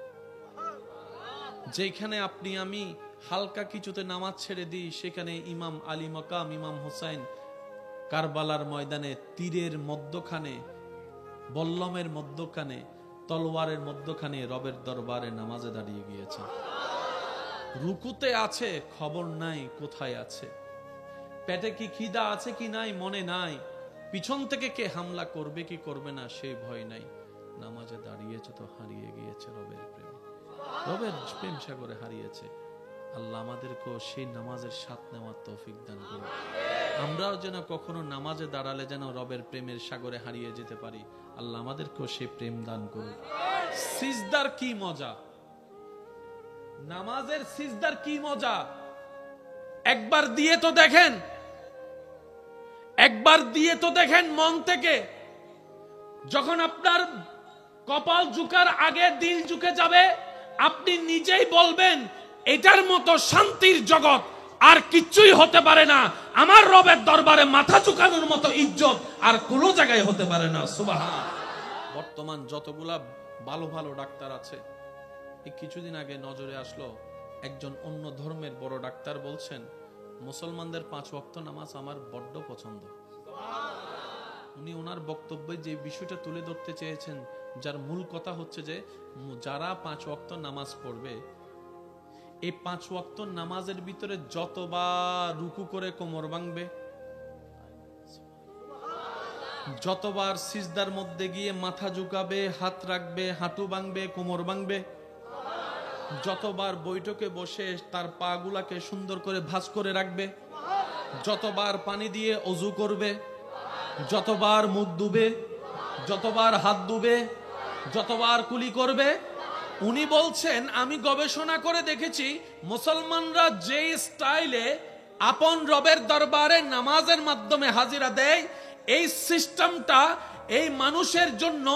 যেখানে আপনি আমি হালকা কিছুতে নামাজ ছেড়ে দিই, সেখানে ইমাম আলী মাকাম, ইমাম হোসাইন কারবালার ময়দানে তীরের মধ্যখানে, বল্লমের মধ্যখানে, তলোয়ারের মধ্যখানে রবের দরবারে নামাজে দাঁড়িয়ে গিয়েছে। রুকুতে আছে, খবর নাই কোথায় আছে। পেটে কি খিদা আছে কি নাই মনে নাই। পিছন থেকে কে হামলা করবে কি করবে না সেই ভয় নাই। নামাজে দাঁড়িয়েছে তো হারিয়ে গিয়েছে রবের প্রেম, রবের প্রেম সাগরে হারিয়েছে। আল্লাহ আমাদেরকেও সেই নামাজের স্বাদ নেওয়ার তৌফিক দান করুন। আমরাও যেন কখনো নামাজে দাঁড়ালে যেন রবের প্রেমের সাগরে হারিয়ে যেতে পারি। আল্লাহ আমাদেরকেও সেই প্রেম দান করুন। সিজদার কি মজা, নামাজের সিজদার কি মজা। একবার দিয়ে তো দেখেন, একবার দিয়ে তো দেখেন মন থেকে। যখন আপনার কপাল ঝুঁকার আগে দিল ঝুঁকে যাবে, আপনি নিজেই বলবেন এটার মতো শান্তির জগৎ আর কিচ্ছুই হতে পারে না। আমার রবের দরবারে মাথা ঝুঁকানোর মতো ইজ্জত আর কোনো জায়গায় হতে পারে না। সুবহান। বর্তমান যতগুলা ভালো ভালো ডাক্তার আছে, এই কিছুদিন আগে নজরে আসলো একজন অন্য ধর্মের বড় ডাক্তার বলছেন, মুসলমানদের 5 ওয়াক্ত নামাজ আমার বড্ড পছন্দ। উনি ওনার বক্তব্যে যে বিষয়টা তুলে ধরতে চেয়েছেন, যার মূল কথা হচ্ছে যে যারা 5 ওয়াক্ত নামাজ পড়বে, এই 5 ওয়াক্ত নামাজের ভিতরে যতবার রুকু করে কোমর ভাঙবে, যতবার সিজদার মধ্যে গিয়ে মাথা ঝুঁকাবে, হাত রাখবে, হাঁটু ভাঙবে, কোমর ভাঙবে, যতবার বৈঠকে বসে তার পা গুলাকে সুন্দর করে ভাঁজ করে রাখবে, যতবার পানি দিয়ে ওযু করবে, যতবার মুখ ধুবে, যতবার হাত ধুবে, যতবার কুলি করবে, উনি বলছেন আমি গবেষণা করে দেখেছি মুসলমানরা যে স্টাইলে আপন রবের দরবারে নামাজের মাধ্যমে হাজিরা দেয়, এই সিস্টেমটা এই মানুষের জন্য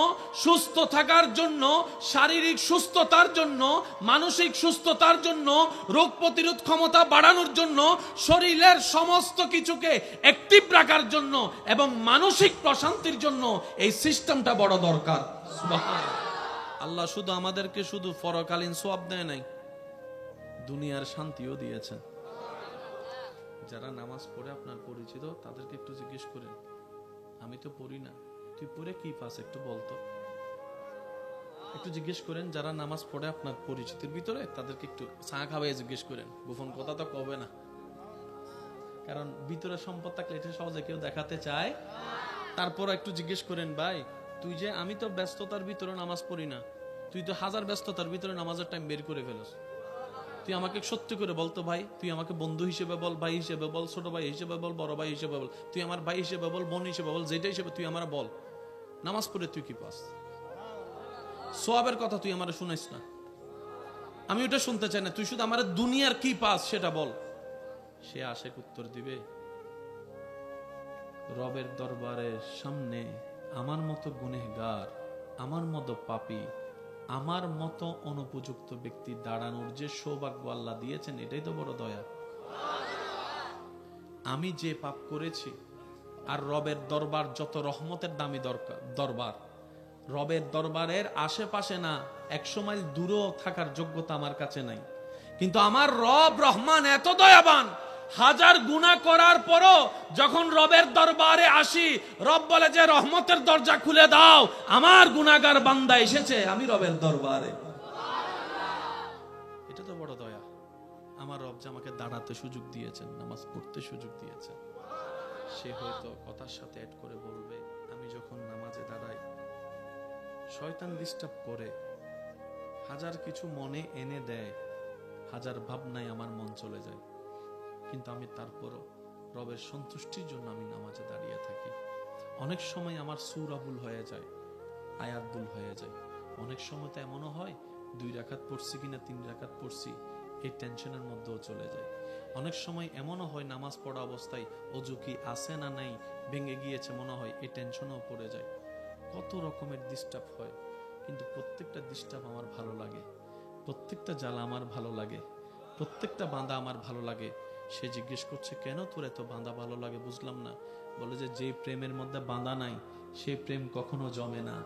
সুস্থ থাকার জন্য, শারীরিক সুস্থতার জন্য, মানসিক সুস্থতার জন্য, রোগ প্রতিরোধ ক্ষমতা বাড়ানোর জন্য, শরীরের সমস্ত কিছুকে অ্যাক্টিভ রাখার জন্য এবং মানসিক প্রশান্তির জন্য এই সিস্টেমটা বড় দরকার। সুবহানাল্লাহ। আল্লাহ শুধু আমাদেরকে শুধু পরকালীন সওয়াব দেয় নাই, দুনিয়ার শান্তিও দিয়েছেন। যারা নামাজ পড়ে আপনার পরিচিত তাদেরকে একটু জিজ্ঞেস করেন, আমি তো পড়ি না, তুই পড়ে কি পাস একটু বলতো। একটু জিজ্ঞেস করেন যারা নামাজ পড়ে আপনার পরিচিতির ভিতরে, তাদেরকে একটু চা খাওয়াই জিজ্ঞেস করেন। গোপন কথা তো কবে না, কারণ ভিতরে সম্পদ থাকলে এটা সহজে কেউ দেখাতে চায়। তারপর একটু জিজ্ঞেস করেন, ভাই তুই যে, আমি তো ব্যস্ততার ভিতরে নামাজ পড়ি না, তুই তো হাজার ব্যস্ততার ভিতরে নামাজের টাইম বের করে ফেলস, তুই আমাকে সত্যি করে বলতো ভাই, তুই আমাকে বন্ধু হিসেবে বল, ভাই হিসেবে বল, ছোট ভাই হিসেবে বল, বড় ভাই হিসেবে বল, তুই আমার ভাই হিসেবে বল, বোন হিসেবে বল, যেটা হিসেবে তুই আমার বল, নামাজ পড়ে তুই কি পাস? সওয়াবের কথা তুই আমার শুনাইস না, আমি ওটা শুনতে চাই না, তুই শুধু আমার দুনিয়ার কি পাস সেটা বল। সে আশেক উত্তর দিবে, রবের দরবারের সামনে আমার মতো গুনেহগার, আমার মতো পাপী, আমার মতো অনুপযুক্ত ব্যক্তি দাঁড়ানোর যে সৌভাগ্য আল্লাহ দিয়েছেন, এটাই তো বড় দয়া। আমি যে পাপ করেছি, আর রবের দরবার যত রহমতের দামি দরবার, রবের দরবারের আশেপাশে না 100 মাইল দূরেও থাকার যোগ্যতা আমার কাছে নাই, কিন্তু আমার রব রহমান এত দয়াবান, হাজার গুনাহ করার পরও যখন রবের দরবারে আসি, রব বলে যে রহমতের দরজা খুলে দাও, আমার গুনাহগার বান্দা এসেছে আমি রবের দরবারে। এটা তো বড় দয়া। আমার রব যে আমাকে দাঁড়াতে সুযোগ দিয়েছেন, নামাজ পড়তে সুযোগ দিয়েছেন। সে হয়তো কথার সাথে অ্যাড করে বলবে, আমি যখন নামাজে দাঁড়াই শয়তান ডিস্টার্ব করে, হাজার কিছু মনে এনে দেয়, হাজার ভাবনায় আমার মন চলে যায়, কিন্তু আমি তারপরও রবের সন্তুষ্টির জন্য আমি নামাজে দাঁড়িয়ে থাকি। অনেক সময় আমার সূরা ভুল হয়ে যায়, আয়াত ভুল হয়ে যায়, অনেক সময় তো এমনও হয় 2 রাকাত পড়ছি কিনা 3 রাকাত পড়ছি, এই টেনশনের মধ্যেও চলে যায়। অনেক সময় এমনও হয় নামাজ পড়া অবস্থায় অজু কি আছে না নাই, ভেঙে গিয়েছে মনে হয়, এই টেনশনেও পড়ে যায়। কত রকমের ডিস্টার্ব হয়, কিন্তু প্রত্যেকটা ডিস্টার্ব আমার ভালো লাগে, প্রত্যেকটা জ্বালা আমার ভালো লাগে, প্রত্যেকটা বাঁধা আমার ভালো লাগে। সে জিজ্ঞেস করছে, কেন তোর এত বাঁধা ভালো লাগে? বুঝলাম না। বলে যে প্রেমের মধ্যে বাঁধা নাই সেই প্রেম কখনো জমে না,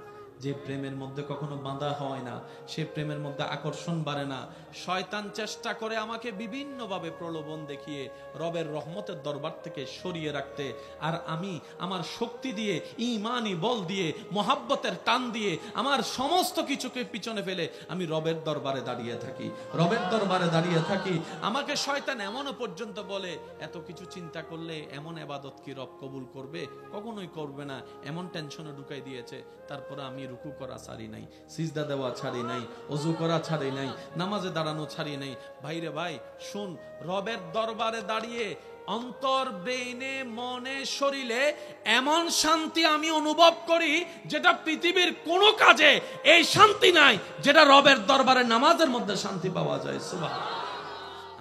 যে প্রেমের মধ্যে কখনো বাঁধা হয় না সে প্রেমের মধ্যে আকর্ষণ বাড়ে না। শয়তান চেষ্টা করে আমাকে বিভিন্ন ভাবে প্রলোভন দেখিয়ে রবের রহমতের দরবার থেকে সরিয়ে রাখতে, আর আমি আমার শক্তি দিয়ে, ঈমানি বল দিয়ে, মহাব্বতের টান দিয়ে আমার সমস্ত কিছুকে পিছনে ফেলে আমি রবের দরবারে দাঁড়িয়ে থাকি, রবের দরবারে দাঁড়িয়ে থাকি। আমাকে শয়তান এমনও পর্যন্ত বলে, এত কিছু চিন্তা করলে এমন ইবাদত কি রব কবুল করবে? কখনোই করবে না, এমন টেনশনে ঢুকাই দিয়েছে। তারপরে আমি রুকু করা ছাড়ি নাই, সিজদা দেওয়া ছাড়ি নাই, ওযু করা ছাড়ি নাই, নামাজে দাঁড়ানো ছাড়ি নাই। ভাইরে ভাই শুন, রবের দরবারে দাঁড়িয়ে অন্তর, ব্রেইনে, মনে, শরীরে এমন শান্তি আমি অনুভব করি যেটা পৃথিবীর কোনো কাজে এই শান্তি নাই, যেটা রবের দরবারে নামাজের মধ্যে শান্তি পাওয়া যায়। সুবহানাল্লাহ।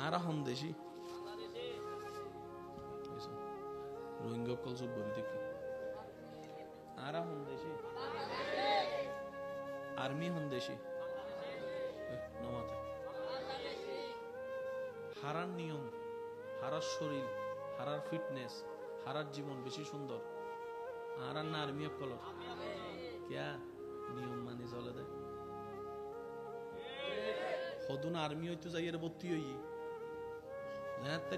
আর হন দেশি রোহিঙ্গা কলসব বলি দেখি, আর হন দেশি আর্মি হন দেশি নমাতে হারার নিয়ম, হারার শরীর, হারার ফিটনেস, হারার জীবন বেশি সুন্দর। আর না আর্মি কলর ক্যা নিয়ম মানে চলে দে হদুন আর্মি হইতো যাইয়ের ভর্তি হই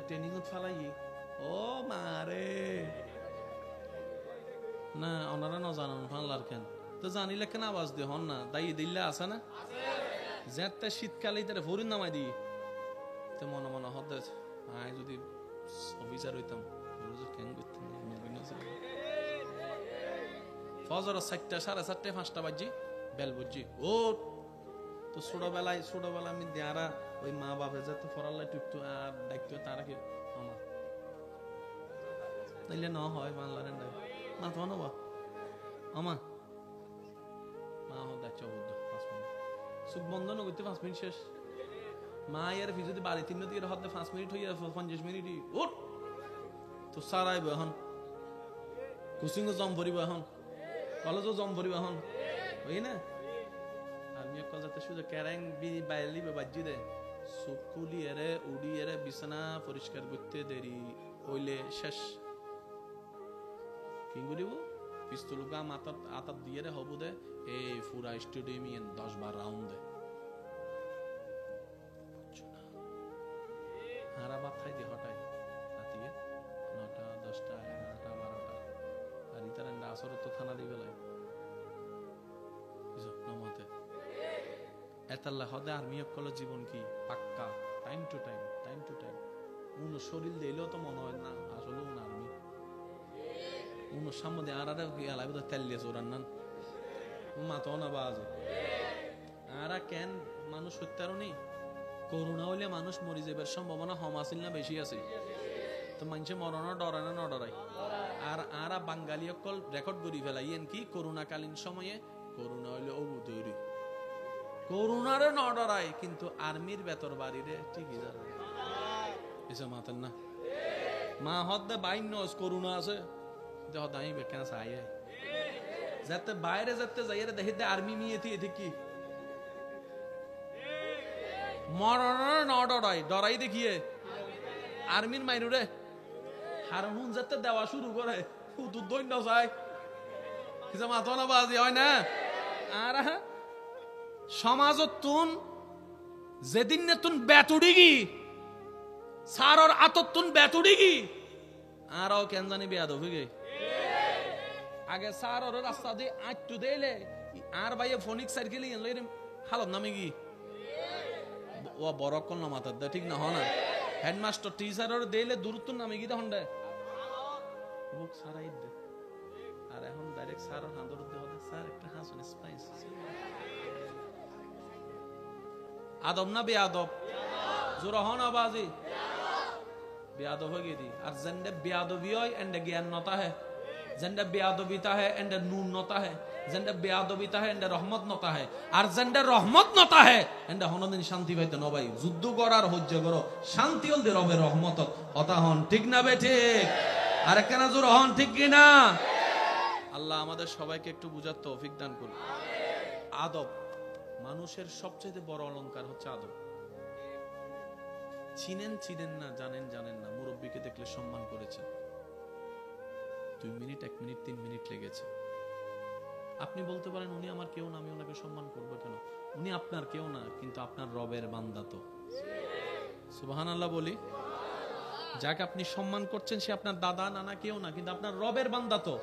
ট্রেনিং ফালাই ও মারে না ওনারা না জানান ফানলার কেন তো জানিলে কেন আওয়াজ দিয়ে হন না দাই দিল্লা আছে না যেতে শীতকালে তারা ভরিন নামাই দিই তো মনে মনে হতে আয় যদি অফিসার হইতাম কেন করতাম ফজর 4টা 4:30 5টা বাজে বেল বুঝছি ও তো ছোটবেলায় আমি দেয়ারা ওই মা বাপে যাতে ফরাল্লাই টুকটু আর দায়িত্ব তারা কি আমার নাইলে ন হয় বাংলার না তো নবা আমা মা হোক দায়িত্ব বুদ্ধ 5 মিনিট চোখ বন্ধ না করতে 5 মিনিট শেষ মা এর ফি যদি বাড়ি 3 দিকে হতে 5 মিনিট হইয়া 50 মিনিটই উঠ তো সারাইব এখন কোচিংও জম ভরিব এখন কলেজও জম ভরিব এখন হই না আমি এক যাতে শুধু ক্যারেং বাইলি বাজি দে সুকুলি এরে উড়ি এরে বিছানা পরিষ্কার করতে দেরি হইলে শেষ কি করিব পিস্তলুকা মাথার আতার দিয়ে রে হবু দে এই পুরা স্টেডিয়াম 10-12 রাউন্ড দে হারা বাপ খাই দিয়ে হটাই রাতিয়ে আসর তো থানা দিবে লাই নমাতে এতাল্লা হদে আর্মি অকল জীবন কি পাক্কা টাইম টু টাইম শরীর দিলেও তো মনে হয় না আসলে আর্মি সামনে আর তেল দিয়ে চোরান না মাতো না বাজ আর কেন মানুষ হত্যারও নেই করোনা হইলে মানুষ মরি যাবার সম্ভাবনা কম আছিল না বেশি আছে তো মানুষে মরণ ডরায় না ডরাই আর আরা বাঙালি অকল রেকর্ড করি ফেলাই কি করোনা কালীন সময়ে করোনা হইলে অবু তৈরি করোনারে ন ডরাই কিন্তু আর্মির বেতর বাড়িরে ঠিকই যাবে এসে মাতেন না মা হদ্দে বাইন নস করোনা আছে হদাই বেকেন চাই যাতে বাইরে যাতে যাই দেখি আর্মি মিয়েতি এদিক কি মরণের ন ডরাই ডরাই দেখিয়ে আর্মির মাইনুরে হারহুন যাতে দেওয়া শুরু করে দৈন্য চাই কিছু মাথা না বাজি হয় না আর সমাজত তুন যেদিন নে তুন বেতুড়ি গি সারর আতত তুন বেতুড়ি গি আরও কেন জানি বেয়াদ হয়ে গে আগে সারর রাস্তা দিয়ে আটটু দেলে আর ভাইয়ে ফোনিক সাইকেল হালত নামে গি ও বড় কল না মাথার দে ঠিক না হয় না হেডমাস্টার টিচারের দেলে দূরত্ব নামে গি তখন বুক সারাই দে আর এখন ডাইরেক্ট সারর হাঁদর দে হতে স্যার একটা হাসুন স্পাইস আদব না বেয়াদব জোর হন আবাজি বেয়াদব হয়ে গেছি আর জেন্ডে বেয়াদবি হয় এন্ডে জ্ঞান নতা है জেন্ডে বেয়াদবিতা है এন্ডে নুন নতা है জেন্ডে বেয়াদবিতা है এন্ডে রহমত নতা है আর জেন্ডে রহমত নতা है এন্ডে হনদিন শান্তি পাইতে নবাই যুদ্ধ করার হজ্জ করো শান্তি হল দে রবে রহমত কথা হন ঠিক না বে ঠিক আর কেন জোর হন ঠিক কি না আল্লাহ আমাদের সবাইকে একটু বুঝার তৌফিক দান করুন আদব মানুষের সবচেয়ে বড় অলংকার হচ্ছে আদব চিনেন না জানেন না মুরব্বীকে দেখলে সম্মান করেছেন 2 মিনিট 1 মিনিট 3 মিনিট লেগেছে আপনি বলতে পারেন উনি আমার কেউ না আমি ওনাকে সম্মান করব কেন উনি আপনার কেউ না কিন্তু আপনার রবের বান্দা তো সুবহানাল্লাহ বলি যাকে আপনি সম্মান করছেন সে আপনার দাদা নানা কেউ না কিন্তু আপনার রবের বান্দা তো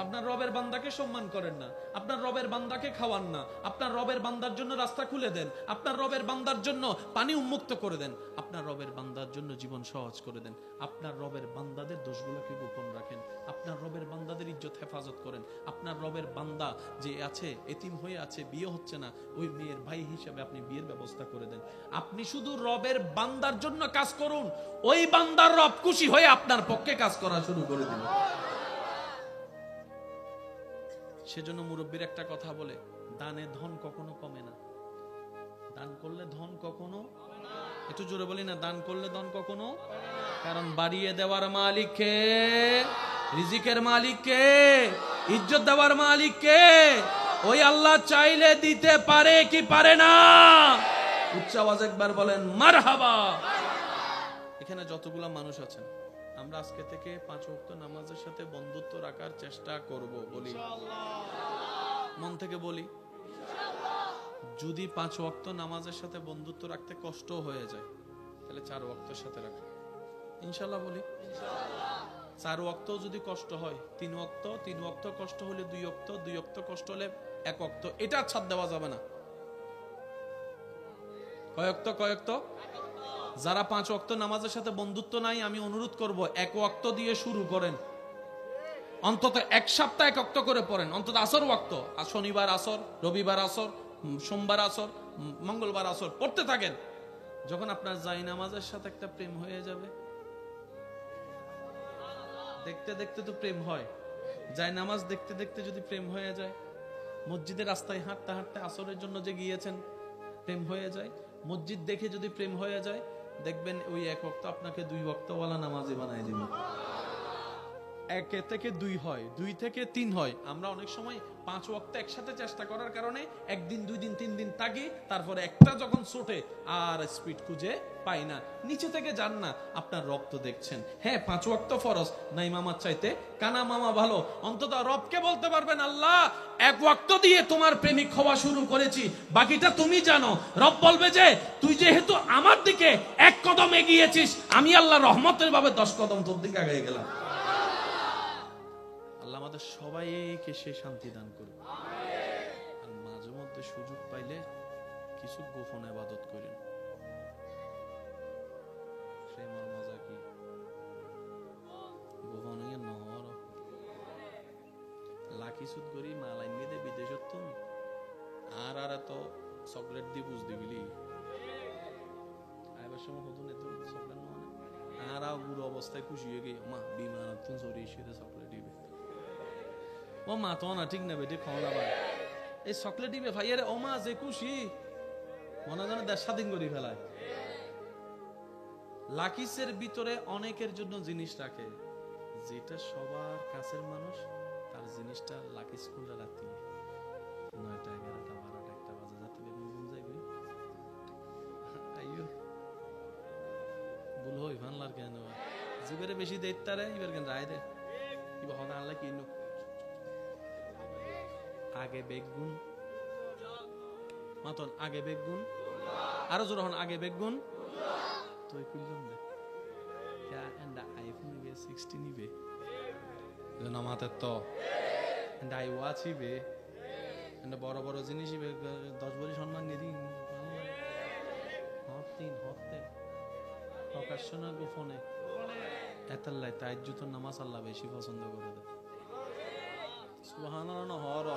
আপনার রবের বান্দাকে সম্মান করেন না আপনার রবের বান্দাকে খাওয়ান না আপনার রবের বান্দার জন্য রাস্তা খুলে দেন আপনার রবের বান্দার জন্য পানি উন্মুক্ত করে দেন আপনার রবের বান্দার জন্য জীবন সহজ করে দেন আপনার রবের বান্দাদের দোষগুলোকে গোপন রাখেন আপনার রবের বান্দাদের ইজ্জত হেফাজত করেন আপনার রবের বান্দা যে আছে এতিম হয়ে আছে বিয়ে হচ্ছে না ওই মেয়ের ভাই হিসেবে আপনি বিয়ের ব্যবস্থা করে দেন আপনি শুধু রবের বান্দার জন্য কাজ করুন ওই বান্দার রব খুশি হয়ে আপনার পক্ষে কাজ করা শুরু করে দিন সেজন্য মুরব্বীর একটা কথা বলে দানে ধন কখনো কমে না দান করলে ধন কখনো একটু জোরে বলি না দান করলে ধন কখনো কারণ বাড়িয়ে দেওয়ার মালিক কে রিজিকের মালিক কে ইজ্জত দেওয়ার মালিক কে ওই আল্লাহ চাইলে দিতে পারে কি পারে না উচ্চ আওয়াজ একবার বলেন মারহাবা এখানে যতগুলা মানুষ আছেন আমরা আজকে থেকে 5 ওয়াক্ত নামাজের সাথে বন্ধুত্ব রাখার চেষ্টা করব বলি মন থেকে বলি যদি 5 ওয়াক্ত নামাজের সাথে বন্ধুত্ব রাখতে কষ্ট হয়ে যায় তাহলে 4 ওয়াক্তের সাথে রাখো ইনশাআল্লাহ বলি ইনশাআল্লাহ 4 ওয়াক্ত যদি কষ্ট হয় 3 ওয়াক্ত কষ্ট হলে 2 ওয়াক্ত 2 ওয়াক্ত কষ্ট হলে 1 ওয়াক্ত এটা ছাড় দেওয়া যাবে না কয়েকত যারা 5 ওয়াক্ত নামাজের সাথে বন্ধুত্ব নাই আমি অনুরোধ করব 1 ওয়াক্ত দিয়ে শুরু করেন অন্তত এক সপ্তাহ 1 ওয়াক্ত করে পড়েন অন্তত আসর ওয়াক্ত শনিবার আসর রবিবার আসর সোমবার আসর মঙ্গলবার আসর পড়তে থাকেন যখন আপনার জায় নামাজের সাথে একটা প্রেম হয়ে যাবে দেখতে দেখতে তো প্রেম হয় জায় নামাজ দেখতে দেখতে যদি প্রেম হয়ে যায় মসজিদের রাস্তায় হাঁটতে হাঁটতে আসরের জন্য যে গিয়েছেন প্রেম হয়ে যায় মসজিদ দেখে যদি প্রেম হয়ে যায় দেখবেন ওই 1 ওয়াক্ত আপনাকে 2 ওয়াক্তওয়ালা নামাজি বানায় দিবে 1 থেকে 2 হয় 2 থেকে 3 হয় আমরা অনেক সময় 5 ওয়াক্ত একসাথে চেষ্টা করার কারণে একদিন 2 দিন 3 দিন থাকি তারপরে একটা যখন ছোটে আর স্পিড খুঁজে পাই না নিচে থেকে যান না আপনার রব তো দেখছেন হ্যাঁ 5 ওয়াক্ত ফরজ নাই মামার চাইতে কানা মামা ভালো অন্তত রবকে বলতে পারবেন আল্লাহ 1 ওয়াক্ত দিয়ে তোমার প্রেমিক হওয়া শুরু করেছি বাকিটা তুমি জানো রব বলবে যে তুই যেহেতু আমার দিকে 1 কদম এগিয়েছিস আমি আল্লাহ রহমতের ভাবে 10 কদম তোর দিকে এগিয়ে গেলাম আল্লাহ আমাদের সবাইকে সে শান্তি দান করুক। আর মাঝে মধ্যে সুযোগ পাইলে কিছু গোপন ইবাদত করেন। প্রেমের মজা কি গোপন নহর লাকি সুদ করি মালাইন দিয়ে বিদেশত তুমি আর এত চকলেট দিয়ে বুঝ দিবিলি আইবার সময় হতো না তুমি চকলেট নয় আর বুড়ো অবস্থায় খুশি হয়ে গিয়ে মা বিমান চড়ি সেটা চকলেট দিবে ও মা তো না ঠিক না বেটে খাওয়া দাবার এই চকলেট দিবে ভাই আরে ও মা যে খুশি মনে জানে দেশ স্বাধীন করে ফেলায়। লাকিসের ভিতরে অনেকের জন্য জিনিস রাখে যেটা সবার কাছের মানুষ তার জিনিসটা লাকিস খুলে রাখতে 9টা 11টা 12টা 1টা বাজে যাতে বেগুন গুন যাইবে আইয়ো ভুল হই ভানলার কেন জিবেরে বেশি দেইতারে এবার কেন রায় দে কিবা হদা আনলা কি নো আগে বেগুন মাতন আগে বেগুন আরো জোর হন আগে বেগুন তুই কইলাম দে কা এন্ডা আইফোন নিবে 16 নিবে না মাতে তো এন্ডা আই ওয়াচ নিবে এন্ডা বড় বড় জিনিস নিবে 10 বড়ি সম্মান নিয়ে দিন হতে প্রকাশ্য না গোপনে এতাল্লাই তাহাজ্জুদের নামাজ আল্লাহ বেশি পছন্দ করে দেয়। সুবহানাল্লাহ হর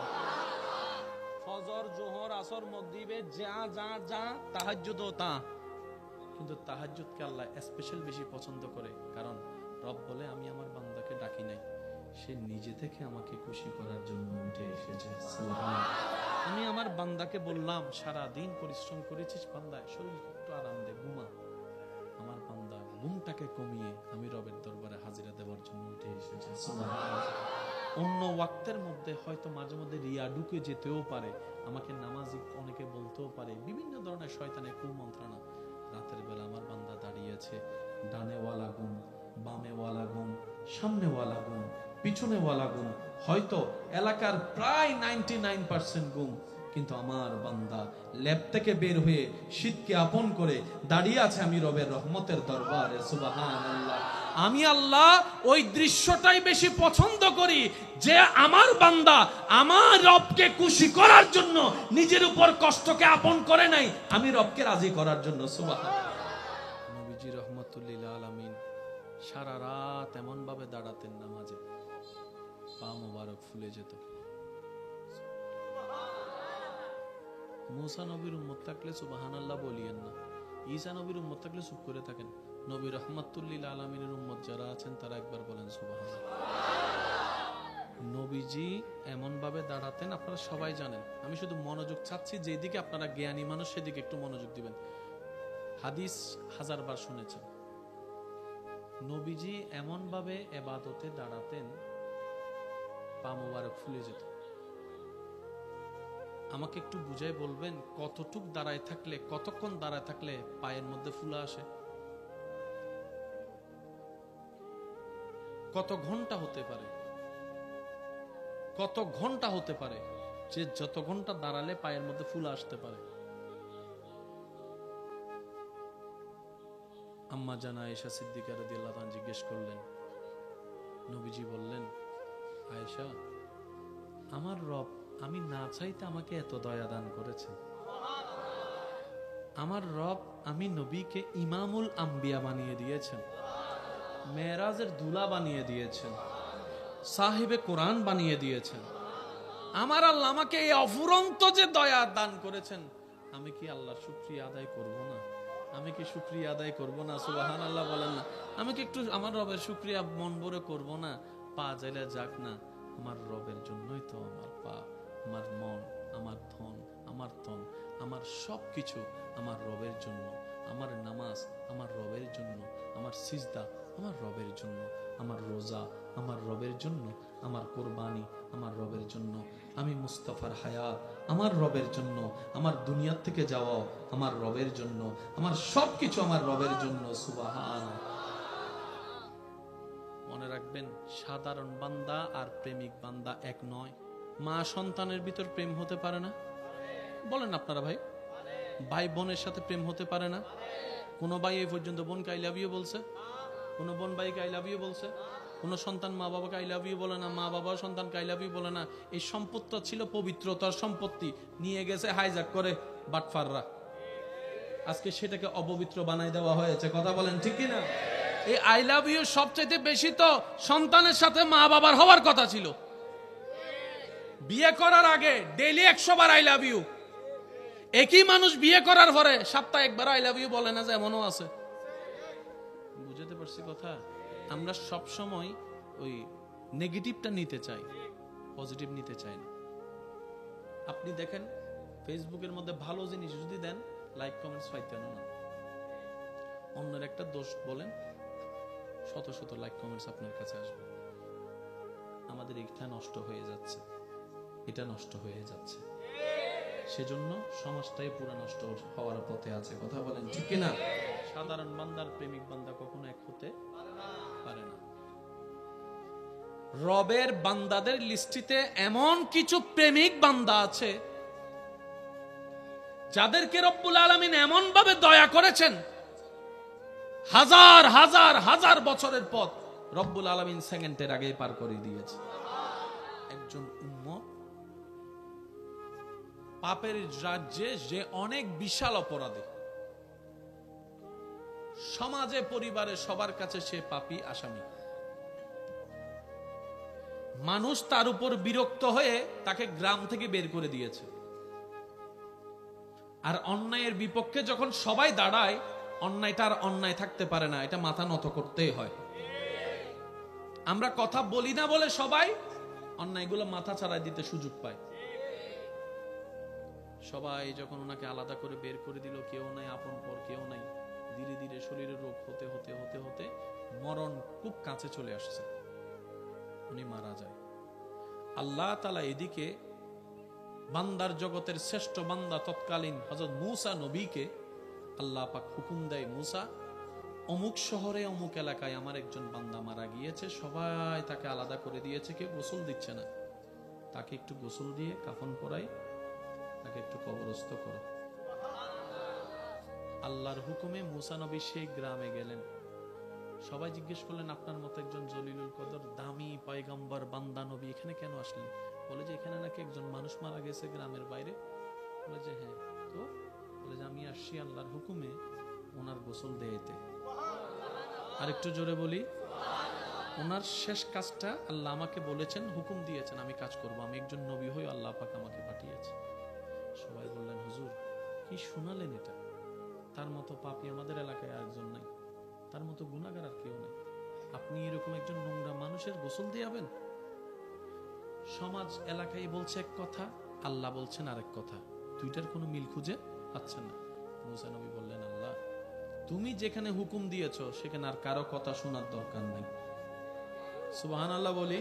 ফজর জোহর আসর মাগরিবে যা যা যা তাহাজ্জুদ তা কিন্তু তাহাজ্জুদকে আল্লাহ স্পেশাল বেশি পছন্দ করে কারণ রব বলে আমি আমার বান্দাকে ডাকি নাই সে নিজে থেকে আমাকে খুশি করার জন্য উঠে এসেছে। সুবহানাল্লাহ আমি আমার বান্দাকে বললাম সারা দিন পরিশ্রম করেছিস বান্দা শরীর একটু আরাম দে ঘুমা আমার বান্দা ঘুমটাকে কমিয়ে আমি রবের দরবারে হাজিরা দেওয়ার জন্য উঠে এসেছে। সুবহানাল্লাহ অন্য ওয়াক্তের মধ্যে হয়তো মাঝে মধ্যে রিয়া ঢুকে যেতেও পারে আমাকে নামাজি অনেকে বলতেও পারে বিভিন্ন ধরনের শয়তানের কুমন্ত্রণা রাতের বেলা আমার বান্দা দাঁড়িয়েছে ডানে ওয়ালা গুম বামে ওয়ালা গুম সামনে ওয়ালা গুম পিছনে ওয়ালা গুম হয়তো এলাকার প্রায় 99% গুম কিন্তু আমার বান্দা ল্যাব থেকে বের হয়ে শীতকে আপন করে দাঁড়িয়ে আছে আমি রবের রহমতের দরবারে। সুবহানাল্লাহ আমি আল্লাহ ওই দৃশ্যটাই বেশি পছন্দ করি যে আমার বান্দা আমার রবকে খুশি করার জন্য নিজের উপর কষ্টকে আপন করে নাই আমি রবকে রাজি করার জন্য। সুবহানাল্লাহ নবীজি রহমাতুল্লিল আলামিন সারা রাত এমন ভাবে দাঁড়াতেন নামাজে পা মোবারক ফুলে যেত। মুসা নবীর উম্মত থাকলে সুবহানাল্লাহ বলিয়েন না ঈসা নবীর উম্মত থাকলে চুপ করে থাকেন নবী রহমাতুল্লিল আলামিনের উম্মত যারা আছেন তারা একবার বলেন সুবহানাল্লাহ। নবীজি এমন ভাবে দাঁড়াতেন আপনারা সবাই জানেন আমি শুধু মনোযোগ চাচ্ছি যেদিকে আপনারা জ্ঞানী মানুষ সেদিকে একটু মনোযোগ দিবেন হাদিস 1000 বার শুনেছেন নবীজি এমন ভাবে ইবাদতে দাঁড়াতেন পা মোবারক ফুলে যেত। আমাকে একটু বুঝাই বলবেন কতটুক দাঁড়ায় থাকলে কতক্ষণ দাঁড়ায় থাকলে পায়ের মধ্যে ফুলা আসে কত ঘন্টা হতে পারে কত ঘন্টা হতে পারে যে যত ঘন্টা দাঁড়ালে পায়ের মধ্যে ফুলা আসতে পারে। আম্মা জানা আয়েশা সিদ্দিকা রাদিয়াল্লাহু আনহা জিজ্ঞেস করলেন নবীজি বললেন আয়েশা আমার রব আমি না চাইতে আমাকে এত দয়া দান করেছেন আমার রব আমি নবীকে ইমামুল আম্বিয়া বানিয়ে দিয়েছেন মেরাজের দুলা বানিয়ে দিয়েছেন সাহিবে কোরআন বানিয়ে দিয়েছেন আমার আল্লাহ আমাকে এই অফুরন্ত যে দয়া দান করেছেন আমি কি আল্লাহর শুকরিয়া আদায় করব না আমি কি শুকরিয়া আদায় করব না সুবহানাল্লাহ বলেন না আমি কি একটু আমার রবের শুকরিয়া মন ভরে করব না পা যাইলে যাক না আমার রবের জন্যই তো আমার পা আমার মন আমার ধন আমার তন আমার সবকিছু আমার রবের জন্য আমার নামাজ আমার রবের জন্য আমার সিজদা আমার রবের জন্য আমার রোজা আমার রবের জন্য আমার কুরবানি আমার রবের জন্য আমি মুস্তাফার হায়াত আমার রবের জন্য আমার দুনিয়া থেকে যাওয়া আমার রবের জন্য আমার সবকিছু আমার রবের জন্য। সুবহানাল্লাহ মনে রাখবেন সাধারণ বান্দা আর প্রেমিক বান্দা এক নয় মা সন্তানের ভিতর প্রেম হতে পারে না বলেন আপনারা ভাই ভাই বোনের সাথে প্রেম হতে পারে না কোন ভাই এই পর্যন্ত বোনকে আই লাভ ইউ বলছে কোন বোন ভাইকে আই লাভ ইউ বলছে কোনো সন্তান মা বাবাকে আই লাভ ইউ বলে না, মা বাবা সন্তানকে আই লাভ ইউ বলে না। এই সম্পদটা ছিল পবিত্রতার সম্পত্তি, নিয়ে গেছে হাইজ্যাক করে বাটফাররা। আজকে সেটাকে অপবিত্র বানাই দেওয়া হয়েছে। কথা বলেন ঠিক কিনা? এই আই লাভ ইউ সবচেয়ে বেশি তো সন্তানের সাথে মা বাবার হওয়ার কথা ছিল। বিয়ে করার আগে ডেইলি 100 বার আই লাভ ইউ। একই মানুষ বিয়ে করার পরে সপ্তাহে একবার আই লাভ ইউ বলে না, যে এমনও আছে। বুঝতে পারছি কথা? আমরা সব সময় ওই নেগেটিভটা নিতে চাই, পজিটিভ নিতে চাই না। আপনি দেখেন ফেসবুকের মধ্যে ভালো জিনিস যদি দেন, লাইক কমেন্টস পাইতেন না। অন্যের একটা দোষ বলেন, শত শত লাইক কমেন্টস আপনার কাছে আসবে। আমাদের এটা নষ্ট হয়ে যাচ্ছে, এটা নষ্ট হয়ে যাচ্ছে। সেজন্য সমাজটাই পুরো নষ্ট হওয়ার পথে আছে। কথা বলেন ঠিক কিনা? সাধারণ বান্দার প্রেমিক বান্দা কখনো এক হতে পারে না। রবের বান্দাদের লিস্টিতে এমন কিছু প্রেমিক বান্দা আছে যাদেরকে রব্বুল আলামিন এমন ভাবে দয়া করেছেন, হাজার হাজার হাজার বছরের পথ রব্বুল আলামিন সেকেন্ডের আগে পার করে দিয়েছে। একজন উম্মত পাপের রাজ্যে যে অনেক বিশাল অপরাধী, সমাজে পরিবারে সবার কাছে সে পাপী আসামি। মানুষ তার উপর বিরক্ত হয়ে তাকে গ্রাম থেকে বের করে দিয়েছে। আর অন্যায়ের বিপক্ষে যখন সবাই দাঁড়ায়, অন্যায়টা আর অন্যায় থাকতে পারে না, এটা মাথা নত করতেই হয়। আমরা কথা বলি না বলে সবাই অন্যায়গুলো মাথা ছাড়াই দিতে সুযোগ পায়। সবাই যখন ওনাকে আলাদা করে বের করে দিল, কেউ নাই আপন পর, কেউ নাই, ধীরে ধীরে শরীরের রোগ হতে হতে হতে হতে মরণ খুব কাছে চলে আসছে, উনি মারা যায়। আল্লাহ তাআলা এদিকে বান্দার জগতের শ্রেষ্ঠ বান্দা তৎকালীন হযরত মূসা নবীকে আল্লাহ পাক হুকুম দেয়, মূসা অমুক শহরে অমুক এলাকায় আমার একজন বান্দা মারা গিয়েছে, সবাই তাকে আলাদা করে দিয়েছে, কেউ গোসল দিচ্ছে না, তাকে একটু গোসল দিয়ে কাফন পরাই, তাকে একটু কবরস্থ করো। আল্লাহর হুকুমে মূসা নবী সেই গ্রামে গেলেন। সবাই জিজ্ঞেস করলেন, আপনার মতো একজন জলিলুল কদর দামি পয়গম্বর বান্দা নবী এখানে কেন আসলেন? বলে যে এখানে নাকি একজন মানুষ মারা গেছে গ্রামের বাইরে। বলে যে হ্যাঁ, তো বলে যে আমি আসছি আল্লাহর হুকুমে ওনার গোসল দিতে। আর একটু জোরে বলি, ওনার শেষ কাজটা আল্লাহ আমাকে বলেছেন, হুকুম দিয়েছেন, আমি কাজ করব, আমি একজন নবী হই, আল্লাহ পাক আমাকে পাঠিয়েছে। সবাই বললেন, হুজুর কি শোনালেন এটা? তার মতো পাপী আমাদের এলাকায় আরেকজন নাই, তার মতো গুনাহগার আর কেউ নাই, আপনি এরকম একজন নোংরা মানুষের গোসল দিয়াবেন? সমাজ এলাকায় বলছে এক কথা, আল্লাহ বলছেন আরেক কথা, দুইটার কোনো মিল খুঁজে পাচ্ছেন না। মূসা নবী বললেন, আল্লাহ তুমি যেখানে হুকুম দিয়েছো সেখানে আর কারো কথা শোনার দরকার নাই। সুবহানাল্লাহ বলি।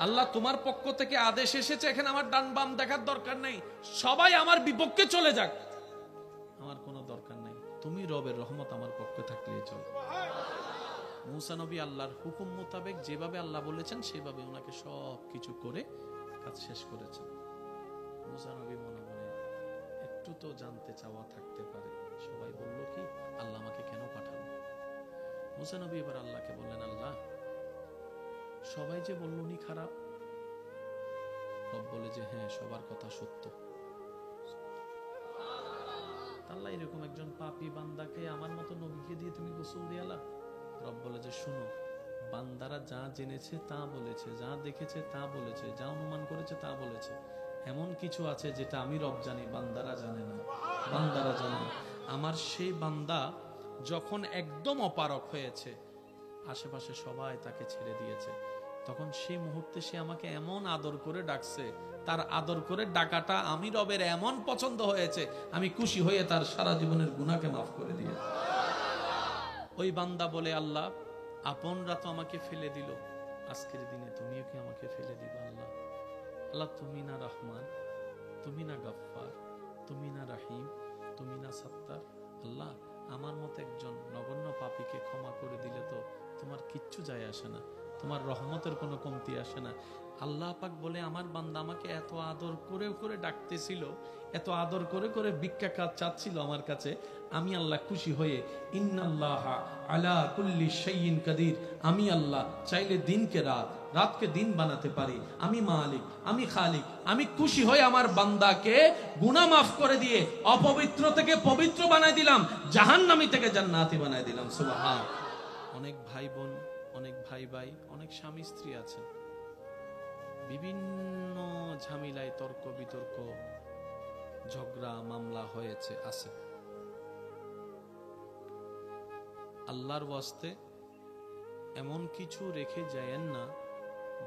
আল্লাহ তোমার পক্ষ থেকে আদেশ এসেছে, এখানে আমার ডান বাম দেখার দরকার নেই, সবাই আমার বিপক্ষে চলে যাক, আমার কোনো দরকার নাই, তুমি রবের রহমত আমার পক্ষে থাকলেই চলে। মূসা নবী আল্লাহর হুকুম মোতাবেক যেভাবে আল্লাহ বলেছেন সেভাবে ওনাকে সব কিছু করে কাজ শেষ করেছেন। মূসা নবী মনে মনে একটু তো জানতে চাওয়া থাকতে পারে, সবাই বলল কি আল্লাহ আমাকে কেন পাঠালো? মূসা নবী এবার আল্লাহকে বললেন, আল্লাহ সবাই যে বলল উনি খারাপ। রব বলে যে হ্যাঁ, সবার কথা সত্য। আল্লাহ এরকম একজন পাপী বান্দাকে আমার মতো নবীকে দিয়ে তুমি গোসল দিয়ালা? রব বলে যে শুনো, বান্দারা যা জেনেছে তা বলেছে, যা দেখেছে তা বলেছে, যা অনুমান করেছে তা বলেছে, এমন কিছু আছে যেটা আমি রব জানি, বান্দারা জানে না। বান্দারা জানে আমার সেই বান্দা যখন একদম অপারক হয়েছে, আশেপাশে সবাই তাকে ছেড়ে দিয়েছে, তখন সেই মুহূর্তে সে আমাকে এমন আদর করে ডাকছে, তার আদর করে ডাকাটা আমি রবের এমন পছন্দ হয়েছে, আমি খুশি হয়ে তার সারা জীবনের গুনাহকে মাফ করে দিয়েছি। ওই বান্দা বলে, আল্লাহ আপনরা তো আমাকে ফেলে দিল, আজকের দিনে তুমিও কি আমাকে ফেলে দিবা? আল্লাহ আল্লাহ তুমি না রহমান, তুমি না গফফার, তুমি না রাহিম, তুমি না সত্তার। আল্লাহ আমার মতো একজন নগণ্য পাপীকে ক্ষমা করে দিলে তো তোমার কিচ্ছু যায় আসে না, তোমার রহমতের কোনো কমতি আসে না। আল্লাহ পাক বলে আমার বান্দা আমাকে এত আদর করে করে ডাকতেছিল, এত আদর করে করে ভিক্ষা কাজ চাচ্ছিল আমার কাছে, আমি আল্লাহ খুশি হয়ে ইন্নাল্লাহা আলা কুল্লি শাইইন কাদির, আমি আল্লাহ চাইলে দিনকে রাত, রাতকে দিন বানাতে পারি, আমি মালিক, আমি খালিক, আমি খুশি হয়ে আমার বান্দাকে গুনাহ মাফ করে দিয়ে অপবিত্র থেকে পবিত্র বানাই দিলাম, জাহান্নামী থেকে জান্নাতি বানাই দিলাম। সুবহান। অনেক ভাই বোন, অনেক ভাই ভাই, অনেক স্বামী স্ত্রী আছেন, বিভিন্ন ঝামেলায় তর্ক বিতর্ক ঝগড়া মামলা হয়েছে আছে। আল্লাহর ওয়াস্তে এমন কিছু রেখে যায়েন না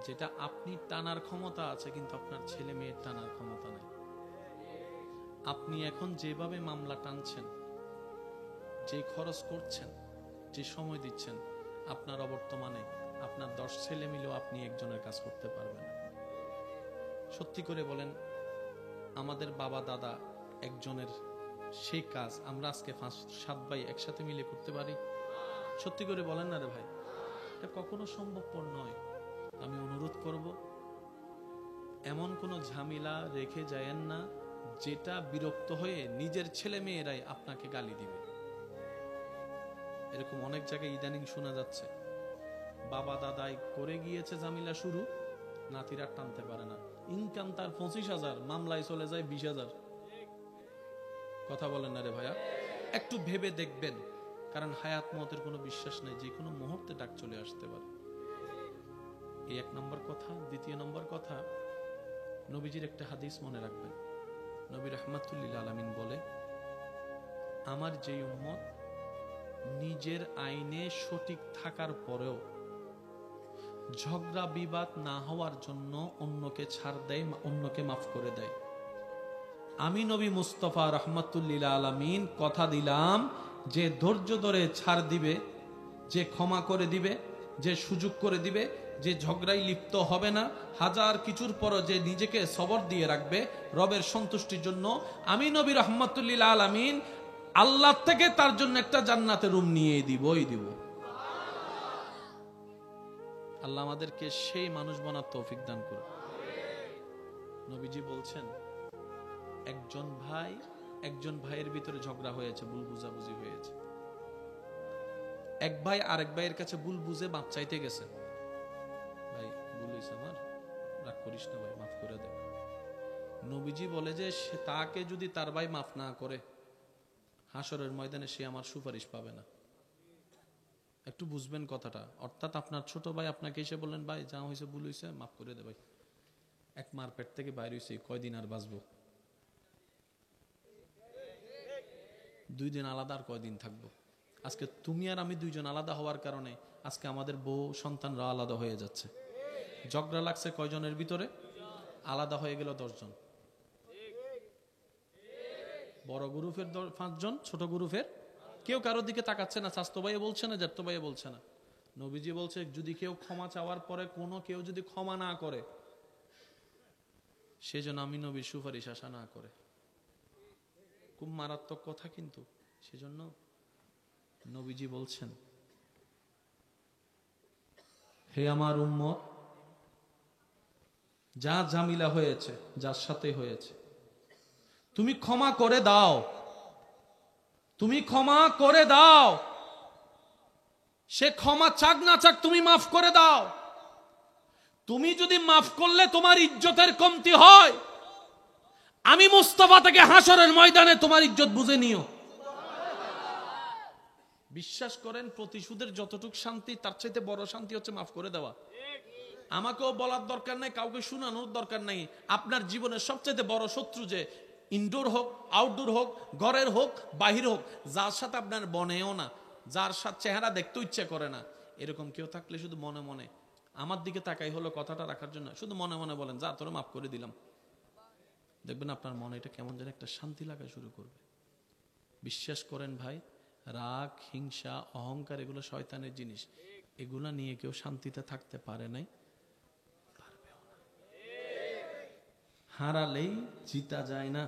যেটা আপনি টানার ক্ষমতা আছে কিন্তু আপনার ছেলে মেয়ের টানার ক্ষমতা নেই। আপনি এখন যেভাবে মামলা টানছেন, যে খরচ করছেন, যে সময় দিচ্ছেন, আপনার অবর্তমানে আপনার 10 ছেলে মিলেও আপনি একজনের কাজ করতে পারবেন। সত্যি করে বলেন, আমাদের বাবা দাদা একজনের সেই কাজ আমরা আজকে 5-7 ভাই একসাথে মিলে করতে পারি? সত্যি করে বলেন না রে ভাই, এটা কখনো সম্ভবপর নয়। আমি অনুরোধ করব, এমন কোনো ঝামেলা রেখে যায়েন না যেটা বিরক্ত হয়ে নিজের ছেলে মেয়েরাই আপনাকে গালি দিবে। এরকম অনেক জায়গায় ইদানিং শোনা যাচ্ছে, বাবা দাদাই করে গিয়েছে ঝামেলা শুরু, নাতিরা টানতে পারে না, ইনকাম তার 25,000, মামলায় চলে যায় 20,000। কথা বলেন না রে ভাইয়া, একটু ভেবে দেখবেন, কারণ হায়াত মতের কোনো বিশ্বাস নেই, যে কোনো মুহূর্তে ডাক চলে আসতে পারে। এই 1 নম্বর কথা। 2 নম্বর কথা, নবীজির একটা হাদিস মনে রাখবেন। নবী রাহমাতুল লিল আলামিন বলে, আমার যেই উম্মত নিজের আইনে সঠিক থাকার পরেও ঝগড়া বিবাদ না হওয়ার জন্য অন্যকে ছাড় দেয়, অন্যকে মাফ করে দেয়, আমি নবী মুস্তাফা রাহমাতুল লিল আলামিন কথা দিলাম যে ধৈর্য ধরে ছাড় দিবে, যে ক্ষমা করে দিবে, যে সুযোগ করে দিবে, যে ঝগড়ায় লিপ্ত হবে না, হাজার কিছুর পরও যে নিজেকে সবর দিয়ে রাখবে রবের সন্তুষ্টির জন্য, আমি নবী রাহমাতুল লিল আলামিন আল্লাহ থেকে তার জন্য একটা জান্নাতের রুম নিয়ে দিবই দিব। আল্লাহ আমাদেরকে সেই মানুষ বানার তৌফিক দান করুন। নবীজি বলছেন, একজন ভাইয়ের ভিতরে ঝগড়া হয়েছে, ভুল বুঝাবুঝি হয়েছে, এক ভাই আরেক ভাইয়ের কাছে ভুল বুঝে মাপ চাইতে গেছে, ভাই ভুল হয়েছে আমার, রাগ করিস না ভাই, মাফ করে দে। নবীজি বলে যে তাকে যদি তার ভাই মাফ না করে, হাসরের ময়দানে সে আমার সুপারিশ পাবে না। একটু বুঝবেন কথাটা। অর্থাৎ আপনার ছোট ভাই আপনাকে এসে বললেন, ভাই যা হয়েছে ভুল হয়েছে, মাফ করে দে ভাই, এক মার পেট থেকে বাইরে হয়েছে, কয়দিন আর বাঁচবো, 2 দিন আলাদা, আর কয়দিন থাকবো। আজকে তুমি আর আমি 2 জন আলাদা হওয়ার কারণে আজকে আমাদের বউ সন্তানরা আলাদা হয়ে যাচ্ছে। ঝগড়া লাগছে কয়জনের ভিতরে, আলাদা হয়ে গেল 10 জন। বড় গ্রুপের 5 জন, ছোট গ্রুপের কেউ কারোর দিকে তাকাচ্ছে না, স্বাস্থ্য ভাইয়ে বলছে না, জ্যাঠতো ভাইয়ে বলছে না। নবীজি বলছে, যদি কেউ ক্ষমা চাওয়ার পরে কেউ যদি ক্ষমা না করে, সেজন্য আমি নবীর সুপারিশ আশা না করে। খুব মারাত্মক কথা কিন্তু। সেজন্য নবীজি বলছেন, হে আমার উম্মত, যা ঝামেলা হয়েছে, যার সাথে হয়েছে, তুমি ক্ষমা করে দাও, তুমি ক্ষমা করে দাও। সে ক্ষমা চাক না চাক, তুমি মাফ করে দাও। তুমি যদি মাফ করলে তোমার ইজ্জতের কমতি হয়, আমি মুস্তাফা থেকে হাসরের ময়দানে তোমার ইজ্জত বুঝে নিও। বিশ্বাস করেন, প্রতিশোধের যতটুকু শান্তি, তার চাইতে বড় শান্তি হচ্ছে মাফ করে দেওয়া। আমাকেও বলার দরকার নাই, কাউকে শোনানোর দরকার নাই। আপনার জীবনের সবচেয়ে বড় শত্রু, যে ইনডোর হোক, আউটডোর হোক, ঘরের হোক, বাহির হোক, যার সাথে আপনার বনেও না, যার সাথে চেহারা দেখতে ইচ্ছে করে না, এরকম কেউ থাকলে শুধু মনে মনে আমার দিকে তাকাই হলো কথাটা রাখার জন্য, শুধু মনে মনে বলেন, যা তোরে মাফ করে দিলাম। দেখবেন আপনার মনে এটা কেমন যেন একটা শান্তি লাগা শুরু করবে। বিশ্বাস করেন ভাই, রাগ, হিংসা, অহংকার এগুলো শয়তানের জিনিস। এগুলা নিয়ে কেউ শান্তিতে থাকতে পারে নাই, পারবেও না। হারালেই জিতা যায় না,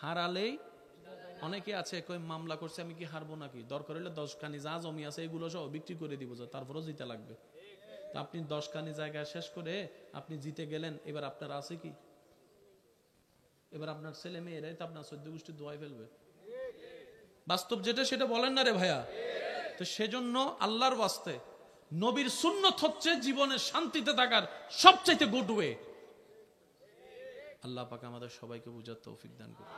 হারালেই। অনেকে আছে কই মামলা করছে, আমি কি হারবো নাকি, দরকার হলে 10 খানি যা জমি আছে এগুলো সব বিক্রি করে দিব, তারপরও জিতা লাগবে। তা আপনি 10 কানি জায়গা শেষ করে আপনি জিতে গেলেন, এবার আপনার আছে কি? এবার আপনার ছেলে মেয়েরাই তো আপনার 14 গোষ্ঠী দোয়াই ফেলবে। বাস্তব যেটা সেটা বলেন না রে ভাইয়া? তো সেজন্য আল্লাহর ওয়াস্তে নবীর সুন্নত হচ্ছে জীবনে শান্তিতে থাকার সবচাইতে গুড ওয়ে। আল্লাহ পাক আমাদের সবাইকে বুঝার তৌফিক দান করুন।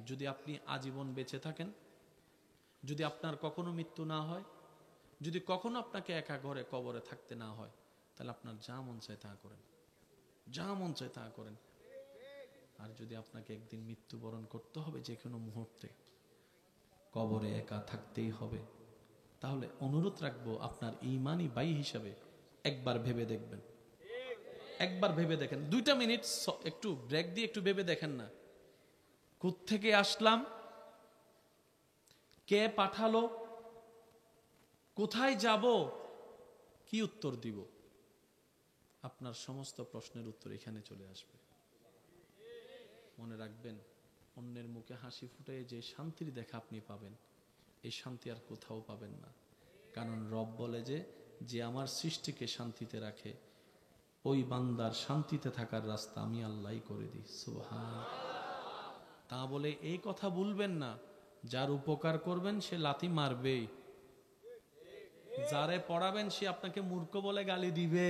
যদি আপনি আজীবন বেঁচে থাকেন, যদি আপনার কখনো মৃত্যু না হয়, যদি কখনো আপনাকে একা ঘরে কবরে থাকতে না হয়, তাহলে আপনার যা মন চায় তা করেন, যা মন চায় তা করেন। আর যদি আপনাকে একদিন মৃত্যুবরণ করতে হবে, যে কোনো মুহূর্তে কবরে একা থাকতেই হবে, তাহলে অনুরোধ রাখবো আপনার ঈমানি ভাই হিসাবে একবার ভেবে দেখবেন, একবার ভেবে দেখেন। 2টা মিনিট একটু ব্রেক দিয়ে একটু ভেবে দেখেন না, কোত্থেকে আসলাম, কে পাঠালো, কোথায় যাব, কি উত্তর দিব? আপনার সমস্ত প্রশ্নের উত্তর এখানে চলে আসবে। মনে রাখবেন, অন্যের মুখে হাসি ফুটে যে শান্তির দেখা আপনি পাবেন, এই শান্তি আর কোথাও পাবেন না। কারণ রব বলে যে আমার সৃষ্টিকে শান্তিতে রাখে, ওই বান্দার শান্তিতে থাকার রাস্তা আমি আল্লাহই করে দিই। সুবহান। তা বলে এই কথা ভুলবেন না, যার উপকার করবেন সে লাথি মারবেই, যারে পড়াবেন সে আপনাকে মূর্খ বলে গালি দিবে,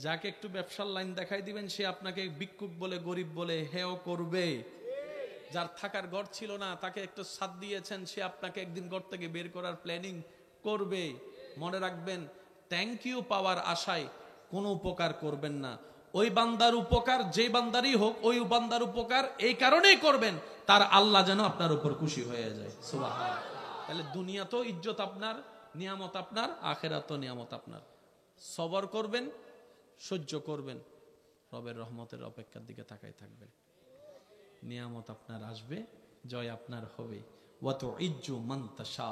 যাকে একটু ব্যবসার লাইন দেখাই দিবেন সে আপনাকে ভিক্ষুক বলে গরিব বলে হেয় করবে, যার থাকার ঘর ছিল না তাকে একটু ছাদ দিয়েছেন সে আপনাকে একদিন ঘর থেকে বের করার প্ল্যানিং করবে। মনে রাখবেন, থ্যাংক ইউ পাওয়ার আশায় কোনো উপকার করবেন না। ওই বান্দার উপকার যে বান্দারই হোক, ওই বান্দার উপকার এই কারণেই করবেন তার আল্লাহ যেন আপনার উপর খুশি হয়ে যায়। সুবহানাল্লাহ। তাহলে দুনিয়া তো ইজ্জত আপনার, নিয়ামত আপনার, আখিরাত তো নিয়ামত আপনার। সবর করবেন, সহ্য করবেন, রবের রহমতের অপেক্ষার দিকে তাকাই থাকবেন, নিয়ামত আপনার আসবে, জয় আপনার হবে। ওয়াতু ইজ্জু মান তাশা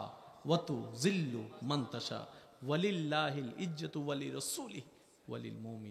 ওয়াতু জিল্লু মান তাশা ওয়ালিল্লাহিল ইজ্জতু ওয়ালি রাসূলিহি ওয়ালিল মুমিনিন।